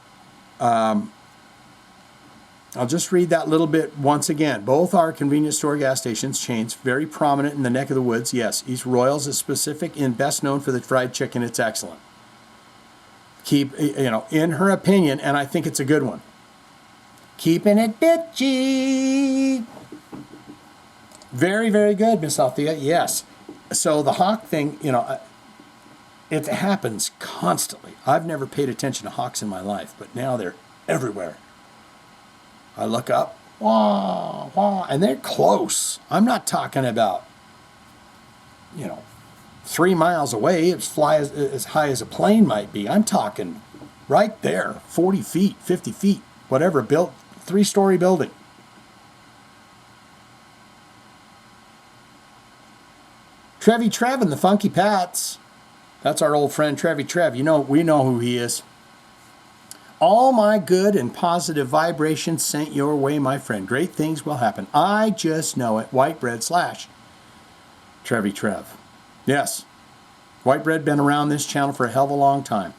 I'll just read that little bit once again. Both are convenience store gas stations chains, very prominent in the neck of the woods. Yes, East Royals is specific and best known for the fried chicken. It's excellent. In her opinion, and I think it's a good one. Keeping it bitchy. Very, very good, Miss Althea. Yes. So the hawk thing, it happens constantly. I've never paid attention to hawks in my life, but now they're everywhere. I look up, wah, wah, and they're close. I'm not talking about, 3 miles away, as high as a plane might be. I'm talking right there, 40 feet, 50 feet, whatever, built 3-story building. Trevi Trev and the Funky Pats. That's our old friend Trevi Trev. We know who he is. All my good and positive vibrations sent your way, my friend. Great things will happen. I just know it. White bread / Trevi Trev. Yes. White bread been around this channel for a hell of a long time.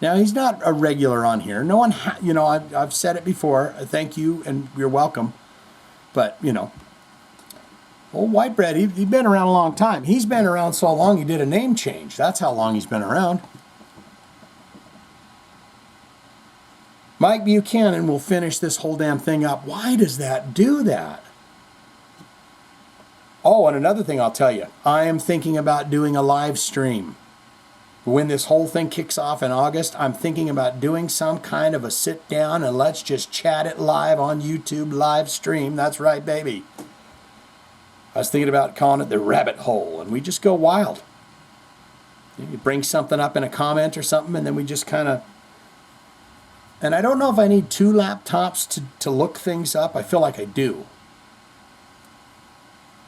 Now, he's not a regular on here. No one, I've said it before. Thank you, and you're welcome. But, old White bread, he's been around a long time. He's been around so long he did a name change. That's how long he's been around. Mike Buchanan will finish this whole damn thing up. Why does that do that? Oh, and another thing I'll tell you. I am thinking about doing a live stream. When this whole thing kicks off in August, I'm thinking about doing some kind of a sit down and let's just chat it live on YouTube live stream. That's right, baby. I was thinking about calling it the rabbit hole, and we just go wild. You bring something up in a comment or something, and then we just kind of... And I don't know if I need 2 laptops to look things up. I feel like I do.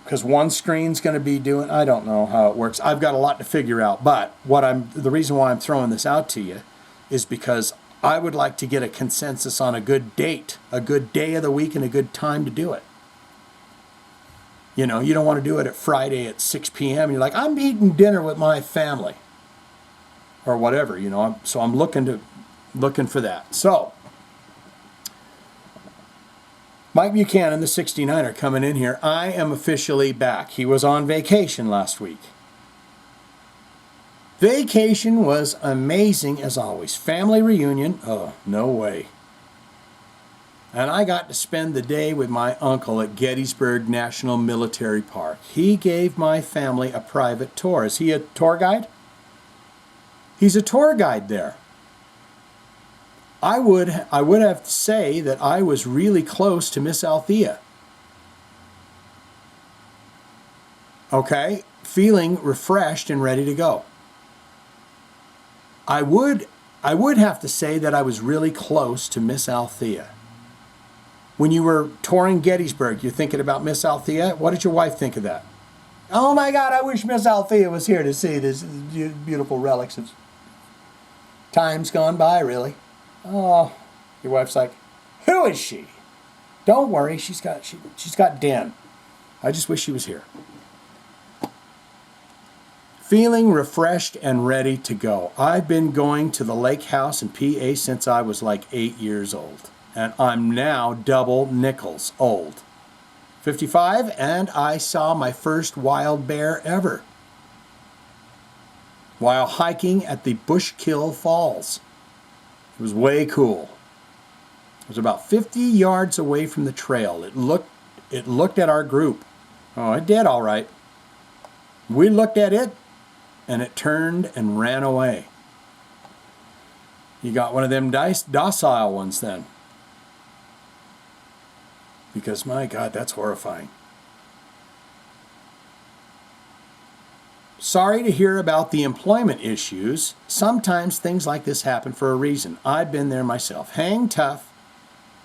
Because one screen's going to be doing... I don't know how it works. I've got a lot to figure out. But the reason why I'm throwing this out to you is because I would like to get a consensus on a good date, a good day of the week, and a good time to do it. You don't want to do it at Friday at 6 p.m. You're like, I'm eating dinner with my family. Or whatever, So I'm looking for that. So, Mike Buchanan, the 69er, coming in here. I am officially back. He was on vacation last week. Vacation was amazing as always. Family reunion. Oh, no way. And I got to spend the day with my uncle at Gettysburg National Military Park. He gave my family a private tour. Is he a tour guide? He's a tour guide there. I would have to say that I was really close to Miss Althea. Okay? Feeling refreshed and ready to go. I would have to say that I was really close to Miss Althea. When you were touring Gettysburg, you're thinking about Miss Althea. What did your wife think of that? Oh my God, I wish Miss Althea was here to see this beautiful relics of times gone by, really. Oh, your wife's like, who is she? Don't worry, she's got Den. I just wish she was here. Feeling refreshed and ready to go. I've been going to the lake house in PA since I was like 8 years old. And I'm now double nickels old. 55, and I saw my first wild bear ever while hiking at the Bushkill Falls. It was way cool. It was about 50 yards away from the trail. It looked at our group. Oh, it did all right. We looked at it, and it turned and ran away. You got one of them docile ones then. Because, my God, that's horrifying. Sorry to hear about the employment issues. Sometimes things like this happen for a reason. I've been there myself. Hang tough.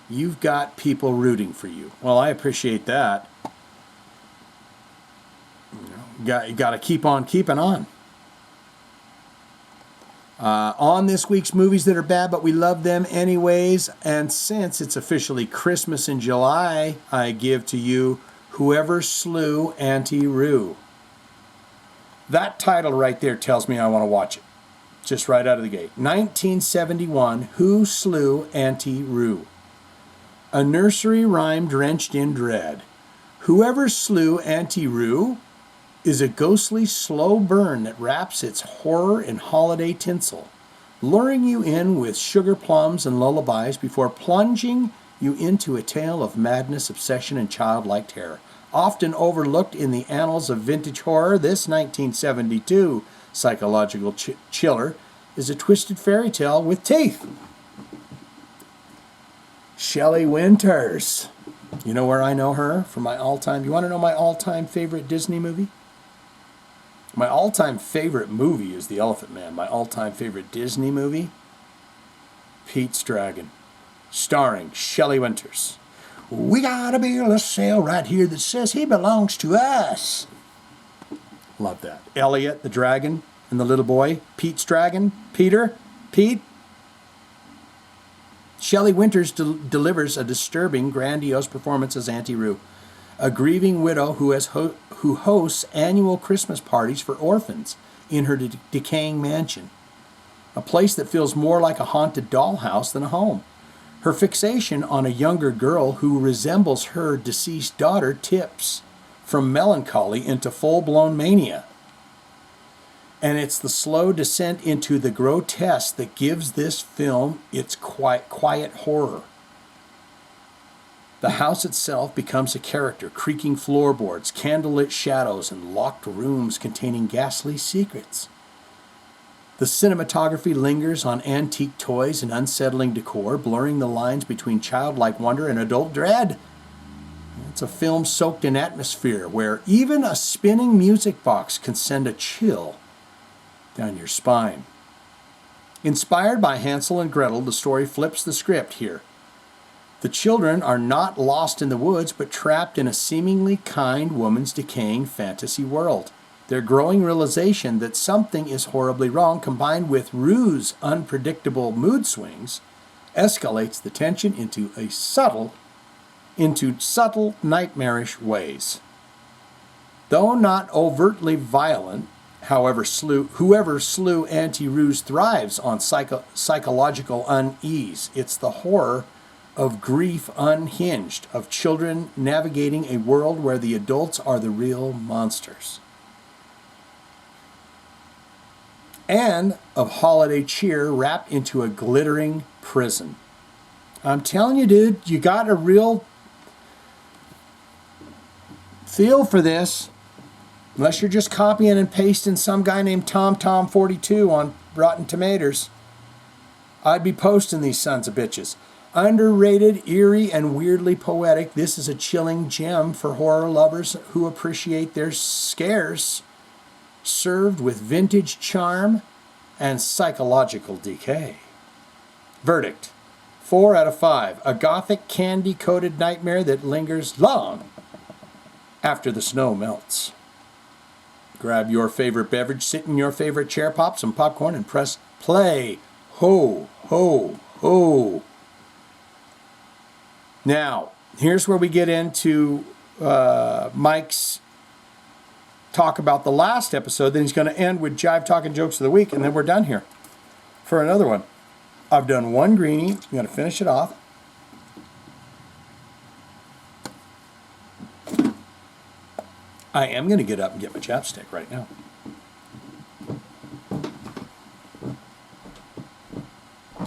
You've got people rooting for you. Well, I appreciate that. You got to keep on keeping on. On this week's movies that are bad, but we love them anyways. And since it's officially Christmas in July, I give to you Whoever Slew Auntie Roo. That title right there tells me I want to watch it. Just right out of the gate. 1971, Who Slew Auntie Roo? A nursery rhyme drenched in dread. Whoever slew Auntie Roo is a ghostly slow burn that wraps its horror in holiday tinsel, luring you in with sugar plums and lullabies before plunging you into a tale of madness, obsession, and childlike terror. Often overlooked in the annals of vintage horror, this 1972 psychological chiller is a twisted fairy tale with teeth. Shelley Winters. You know where I know her? From my all-time... You want to know my all-time favorite Disney movie? My all-time favorite movie is The Elephant Man. My all-time favorite Disney movie? Pete's Dragon. Starring Shelley Winters. We got a bill of sale right here that says he belongs to us. Love that. Elliot the dragon and the little boy. Pete's Dragon. Pete. Shelley Winters delivers a disturbing, grandiose performance as Auntie Roo, a grieving widow who hosts annual Christmas parties for orphans in her decaying mansion, a place that feels more like a haunted dollhouse than a home. Her fixation on a younger girl who resembles her deceased daughter tips from melancholy into full-blown mania. And it's the slow descent into the grotesque that gives this film its quiet horror. The house itself becomes a character, creaking floorboards, candlelit shadows, and locked rooms containing ghastly secrets. The cinematography lingers on antique toys and unsettling decor, blurring the lines between childlike wonder and adult dread. It's a film soaked in atmosphere where even a spinning music box can send a chill down your spine. Inspired by Hansel and Gretel, the story flips the script here. The children are not lost in the woods, but trapped in a seemingly kind woman's decaying fantasy world. Their growing realization that something is horribly wrong, combined with Rue's unpredictable mood swings, escalates the tension into subtle, nightmarish ways. Though not overtly violent, whoever slew Auntie Ruse thrives on psychological unease. It's the horror of grief unhinged, of children navigating a world where the adults are the real monsters. And of holiday cheer wrapped into a glittering prison. I'm telling you, dude, you got a real feel for this. Unless you're just copying and pasting some guy named TomTom42 on Rotten Tomatoes. I'd be posting these sons of bitches. Underrated, eerie, and weirdly poetic, this is a chilling gem for horror lovers who appreciate their scares, served with vintage charm and psychological decay. Verdict: 4 out of 5. A gothic, candy-coated nightmare that lingers long after the snow melts. Grab your favorite beverage, sit in your favorite chair, pop some popcorn, and press play. Ho, ho, ho. Now, here's where we get into Mike's talk about the last episode. Then he's going to end with Jive Talkin Jokes of the Week, and then we're done here for another one. I've done one greenie. I'm going to finish it off. I am going to get up and get my chapstick right now.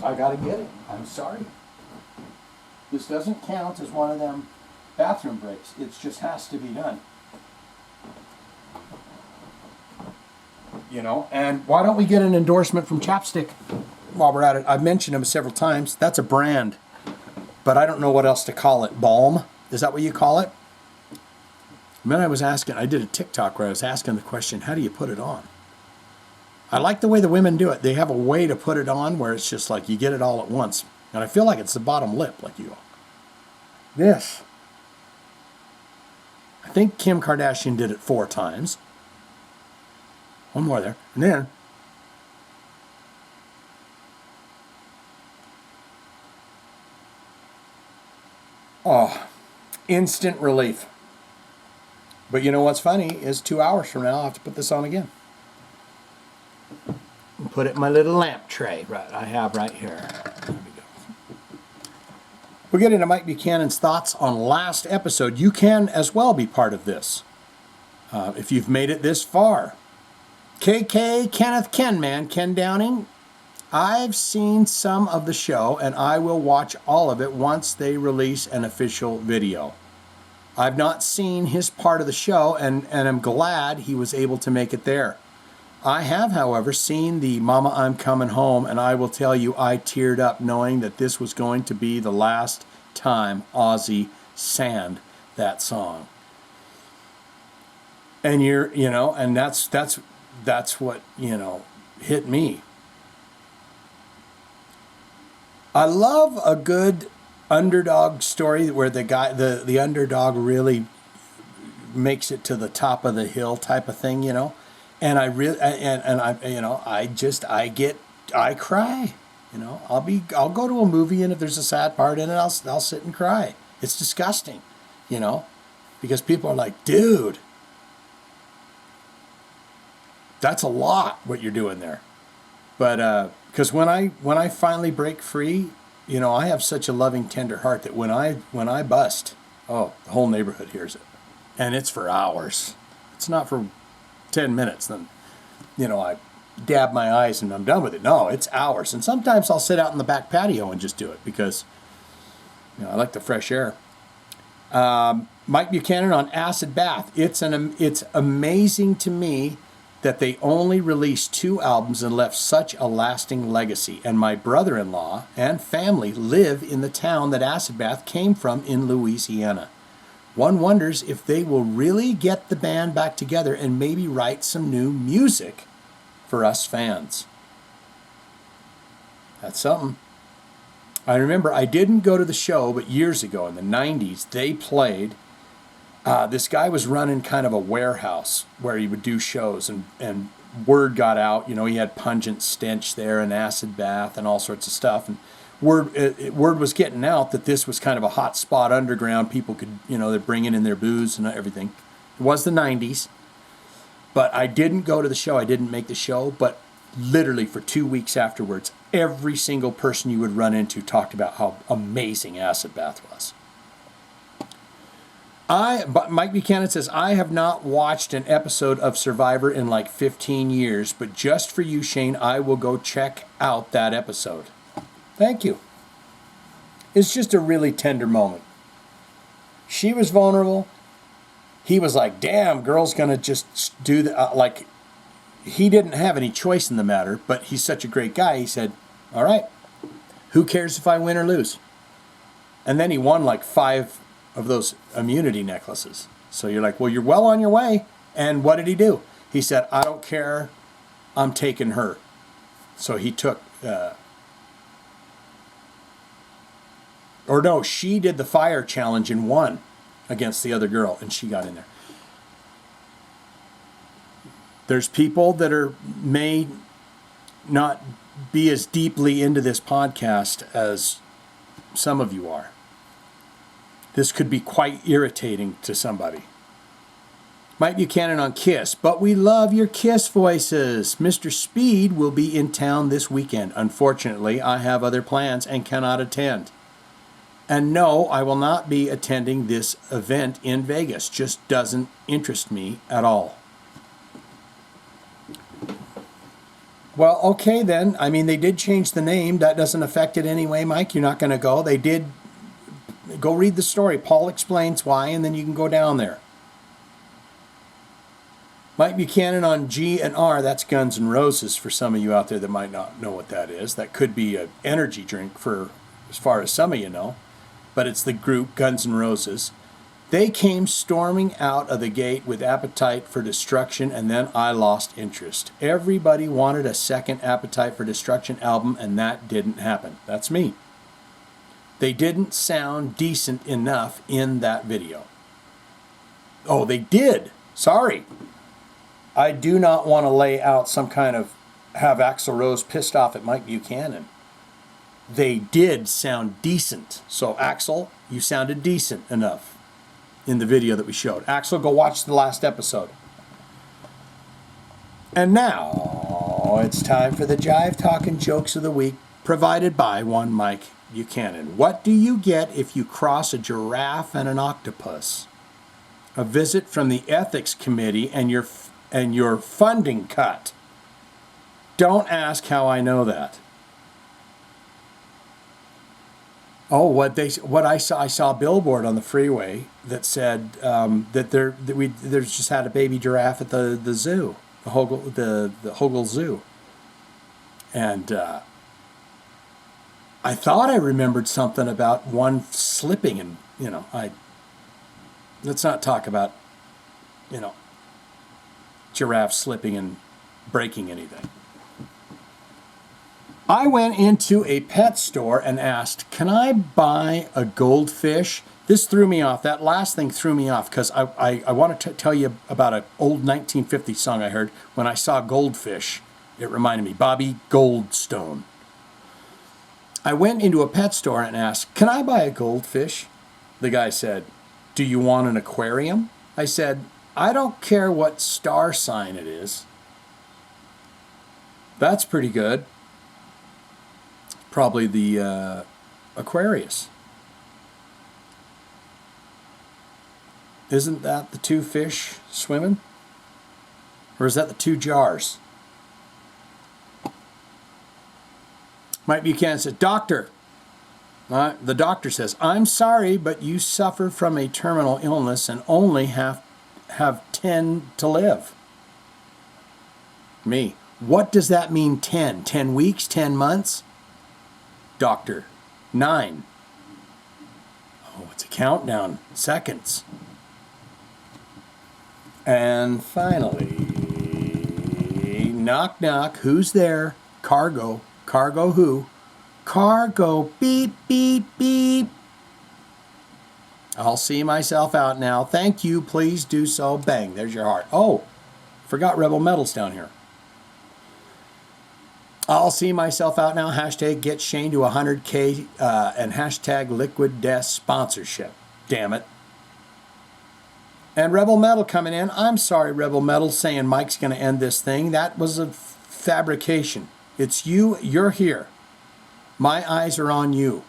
I got to get it. I'm sorry. This doesn't count as one of them bathroom breaks. It just has to be done. You know, and why don't we get an endorsement from Chapstick while we're at it? I've mentioned them several times. That's a brand, but I don't know what else to call it. Balm? Is that what you call it? And then I did a TikTok where I was asking the question, how do you put it on? I like the way the women do it. They have a way to put it on where it's just like you get it all at once. And I feel like it's the bottom lip, like you go. This. I think Kim Kardashian did it 4 times. One more there. And then. Oh, instant relief. But you know what's funny is 2 hours from now I'll have to put this on again. And put it in my little lamp tray I have right here. There we go. We'll get into Mike Buchanan's thoughts on last episode. You can as well be part of this if you've made it this far. KK Kenneth Ken Downing. I've seen some of the show and I will watch all of it once they release an official video. I've not seen his part of the show, and I'm glad he was able to make it there. I have, however, seen the Mama I'm Coming Home, and I will tell you I teared up knowing that this was going to be the last time Ozzy sang that song. And and that's what, hit me. I love a good underdog story where the underdog really makes it to the top of the hill type of thing, and I cry, I'll go to a movie and if there's a sad part in it, I'll sit and cry. It's disgusting, because people are like, dude, that's a lot what you're doing there. But because when I finally break free, I have such a loving, tender heart that when I bust, the whole neighborhood hears it. And it's for hours. It's not for 10 minutes. Then, I dab my eyes and I'm done with it. No, it's hours. And sometimes I'll sit out in the back patio and just do it because, I like the fresh air. Mike Buchanan on Acid Bath. It's amazing to me that they only released 2 albums and left such a lasting legacy. And my brother-in-law and family live in the town that Acid Bath came from in Louisiana. One wonders if they will really get the band back together and maybe write some new music for us fans. That's something. I remember I didn't go to the show, but years ago in the 90s, they played. This guy was running kind of a warehouse where he would do shows, and word got out. He had Pungent Stench there and Acid Bath and all sorts of stuff. And word was getting out that this was kind of a hot spot underground. People could, they're bringing in their booze and everything. It was the 90s. But I didn't go to the show. I didn't make the show. But literally for 2 weeks afterwards, every single person you would run into talked about how amazing Acid Bath was. Mike Buchanan says, I have not watched an episode of Survivor in like 15 years, but just for you, Shane, I will go check out that episode. Thank you. It's just a really tender moment. She was vulnerable. He was like, damn, girl's going to just do that. He didn't have any choice in the matter, but he's such a great guy. He said, all right, who cares if I win or lose? And then he won like 5 of those immunity necklaces. So you're like, well, you're well on your way. And what did he do? He said, I don't care. I'm taking her. So he took, she did the fire challenge and won against the other girl. And she got in there. There's people that may not be as deeply into this podcast as some of you are. This could be quite irritating to somebody. Mike Buchanan on Kiss, but we love your Kiss voices. Mr. Speed will be in town this weekend. Unfortunately, I have other plans and cannot attend. And no, I will not be attending this event in Vegas. Just doesn't interest me at all. Well, okay then. I mean, they did change the name. That doesn't affect it anyway, Mike. You're not going to go. They did. Go read the story. Paul explains why, and then you can go down there. Mike Buchanan on G and R, that's Guns N' Roses for some of you out there that might not know what that is. That could be an energy drink for as far as some of you know, but it's the group Guns N' Roses. They came storming out of the gate with Appetite for Destruction, and then I lost interest. Everybody wanted a second Appetite for Destruction album, and that didn't happen. That's me. They didn't sound decent enough in that video. Oh, they did. Sorry. I do not want to lay out some kind of have Axl Rose pissed off at Mike Buchanan. They did sound decent. So Axl, you sounded decent enough in the video that we showed. Axl, go watch the last episode. And now it's time for the Jive Talkin Jokes of the Week, provided by one Mike Buchanan. What do you get if you cross a giraffe and an octopus? A visit from the ethics committee and your funding cut. Don't ask how I know that. Oh, what I saw a billboard on the freeway that said that there's just had a baby giraffe at the zoo, the Hogle Zoo, and I thought I remembered something about one slipping, and let's not talk about giraffe slipping and breaking anything. I went into a pet store and asked, can I buy a goldfish? This threw me off. That last thing threw me off because I want to tell you about an old 1950s song I heard. When I saw goldfish, it reminded me, Bobby Goldstone. I went into a pet store and asked, can I buy a goldfish? The guy said, do you want an aquarium? I said, I don't care what star sign it is. That's pretty good. Probably the Aquarius. Isn't that the two fish swimming? Or is that the two jars? Mike Buchanan said, Doctor. The doctor says, I'm sorry, but you suffer from a terminal illness and only have 10 to live. Me. What does that mean, 10? 10 weeks? 10 months? Doctor. 9. Oh, it's a countdown. Seconds. And finally, knock, knock. Who's there? Cargo. Cargo who? Cargo. Beep, beep, beep. I'll see myself out now. Thank you. Please do so. Bang. There's your heart. Oh, forgot Rebel Metals down here. I'll see myself out now. Hashtag get Shane to 100K and hashtag Liquid Death sponsorship. Damn it. And Rebel Metal coming in. I'm sorry, Rebel Metal, saying Mike's going to end this thing. That was a fabrication. It's you. You're here. My eyes are on you.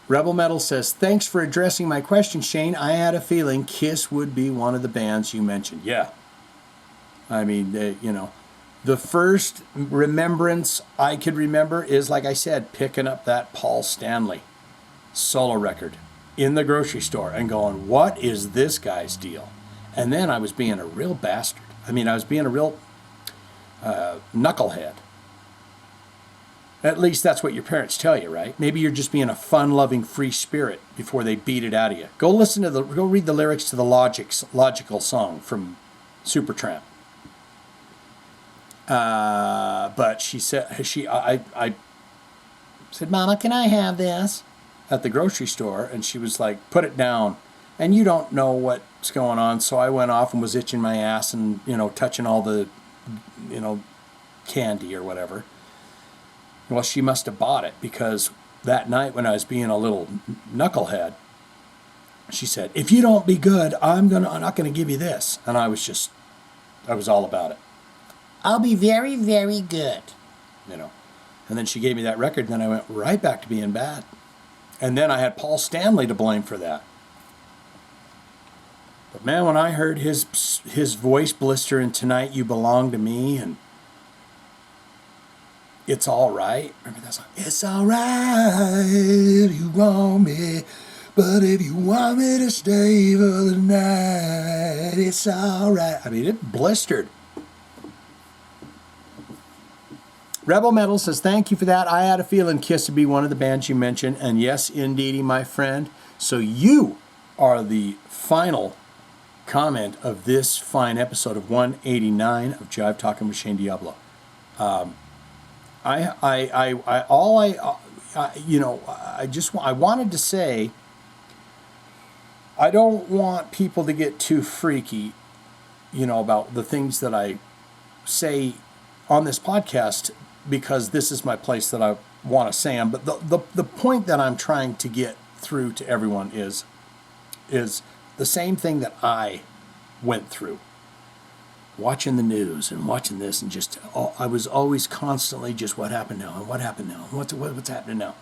Rebel Metal says, thanks for addressing my question, Shane. I had a feeling Kiss would be one of the bands you mentioned. Yeah. I mean, the first remembrance I could remember is, like I said, picking up that Paul Stanley solo record in the grocery store and going, what is this guy's deal? And then I was being a real bastard. I mean, I was being a real knucklehead. At least that's what your parents tell you, right? Maybe you're just being a fun-loving free spirit before they beat it out of you. Go read the lyrics to the Logical song from Supertramp. But she said, I said, Mama, can I have this? At the grocery store, and she was like, put it down. And you don't know what's going on, so I went off and was itching my ass and, touching all the, candy or whatever. Well, she must have bought it, because that night when I was being a little knucklehead, she said, if you don't be good, I'm not gonna give you this. And I was all about it. I'll be very, very good. And then she gave me that record, and then I went right back to being bad. And then I had Paul Stanley to blame for that. But man, when I heard his voice blister in Tonight You Belong to Me and It's All Right. Remember that song? It's all right if you want me, but if you want me to stay for the night, it's all right. I mean, it blistered. Rebel Metal says, thank you for that. I had a feeling Kiss would be one of the bands you mentioned. And yes, indeedy, my friend. So you are the final comment of this fine episode of 189 of Jive Talkin with Shane Diablo. I wanted to say, I don't want people to get too freaky, about the things that I say on this podcast, because this is my place that I want to say them. But the point that I'm trying to get through to everyone is the same thing that I went through. Watching the news and watching this, and I was always constantly just, what happened now? And what happened now? What's happening now?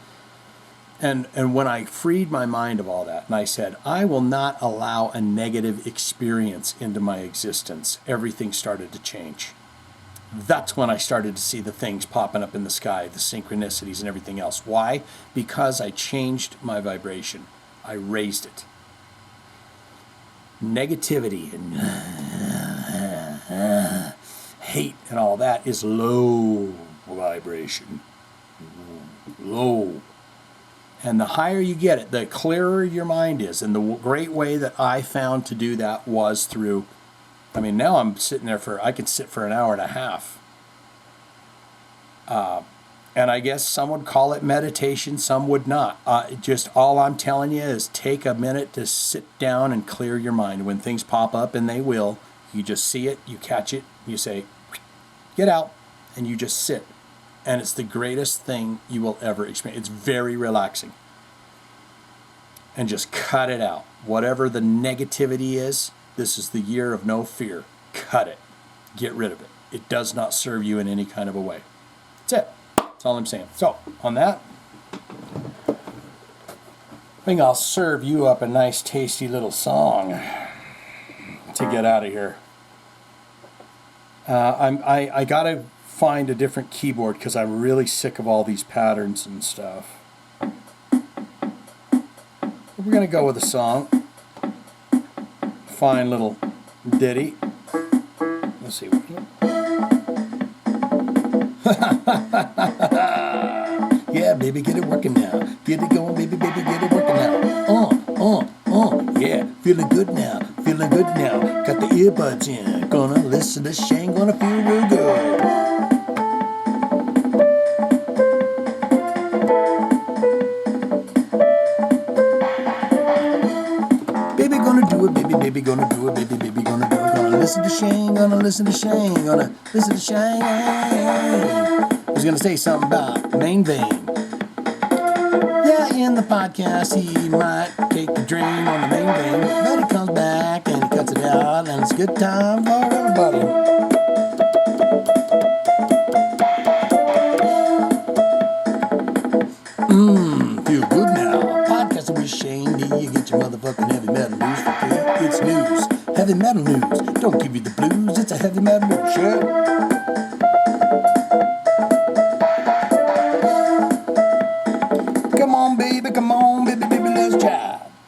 And when I freed my mind of all that, and I said, I will not allow a negative experience into my existence, everything started to change. That's when I started to see the things popping up in the sky, the synchronicities and everything else. Why? Because I changed my vibration. I raised it. Negativity and hate and all that is low vibration. Low. And the higher you get it, the clearer your mind is. And the great way that I found to do that was through, now I'm sitting there I could sit for an hour and a half. And I guess some would call it meditation, some would not. Just all I'm telling you is take a minute to sit down and clear your mind. When things pop up, and they will, you just see it, you catch it, you say, get out, and you just sit. And it's the greatest thing you will ever experience. It's very relaxing. And just cut it out. Whatever the negativity is, this is the year of no fear. Cut it. Get rid of it. It does not serve you in any kind of a way. That's it. That's all I'm saying. So, on that, I think I'll serve you up a nice, tasty little song to get out of here. I gotta find a different keyboard because I'm really sick of all these patterns and stuff. We're gonna go with a song. Fine little ditty. Let's see. Yeah, baby, get it working now. Get it going, baby, get it working now. Yeah, feeling good now. Got the earbuds in. Gonna listen to Shane, gonna feel real good. Baby, gonna do it, baby, gonna do it, baby, gonna do it. Gonna listen to Shane, gonna listen to Shane. I was gonna say something about main vein. Yeah, in the podcast he might take the drain on the main vein, but he comes back and he cuts it out, and it's a good time for everybody. Feel good now. Podcasting with Shane D. You get your motherfucking heavy metal news for free. It's news, heavy metal news. Don't give you the blues. It's a heavy metal news show. Come on, baby,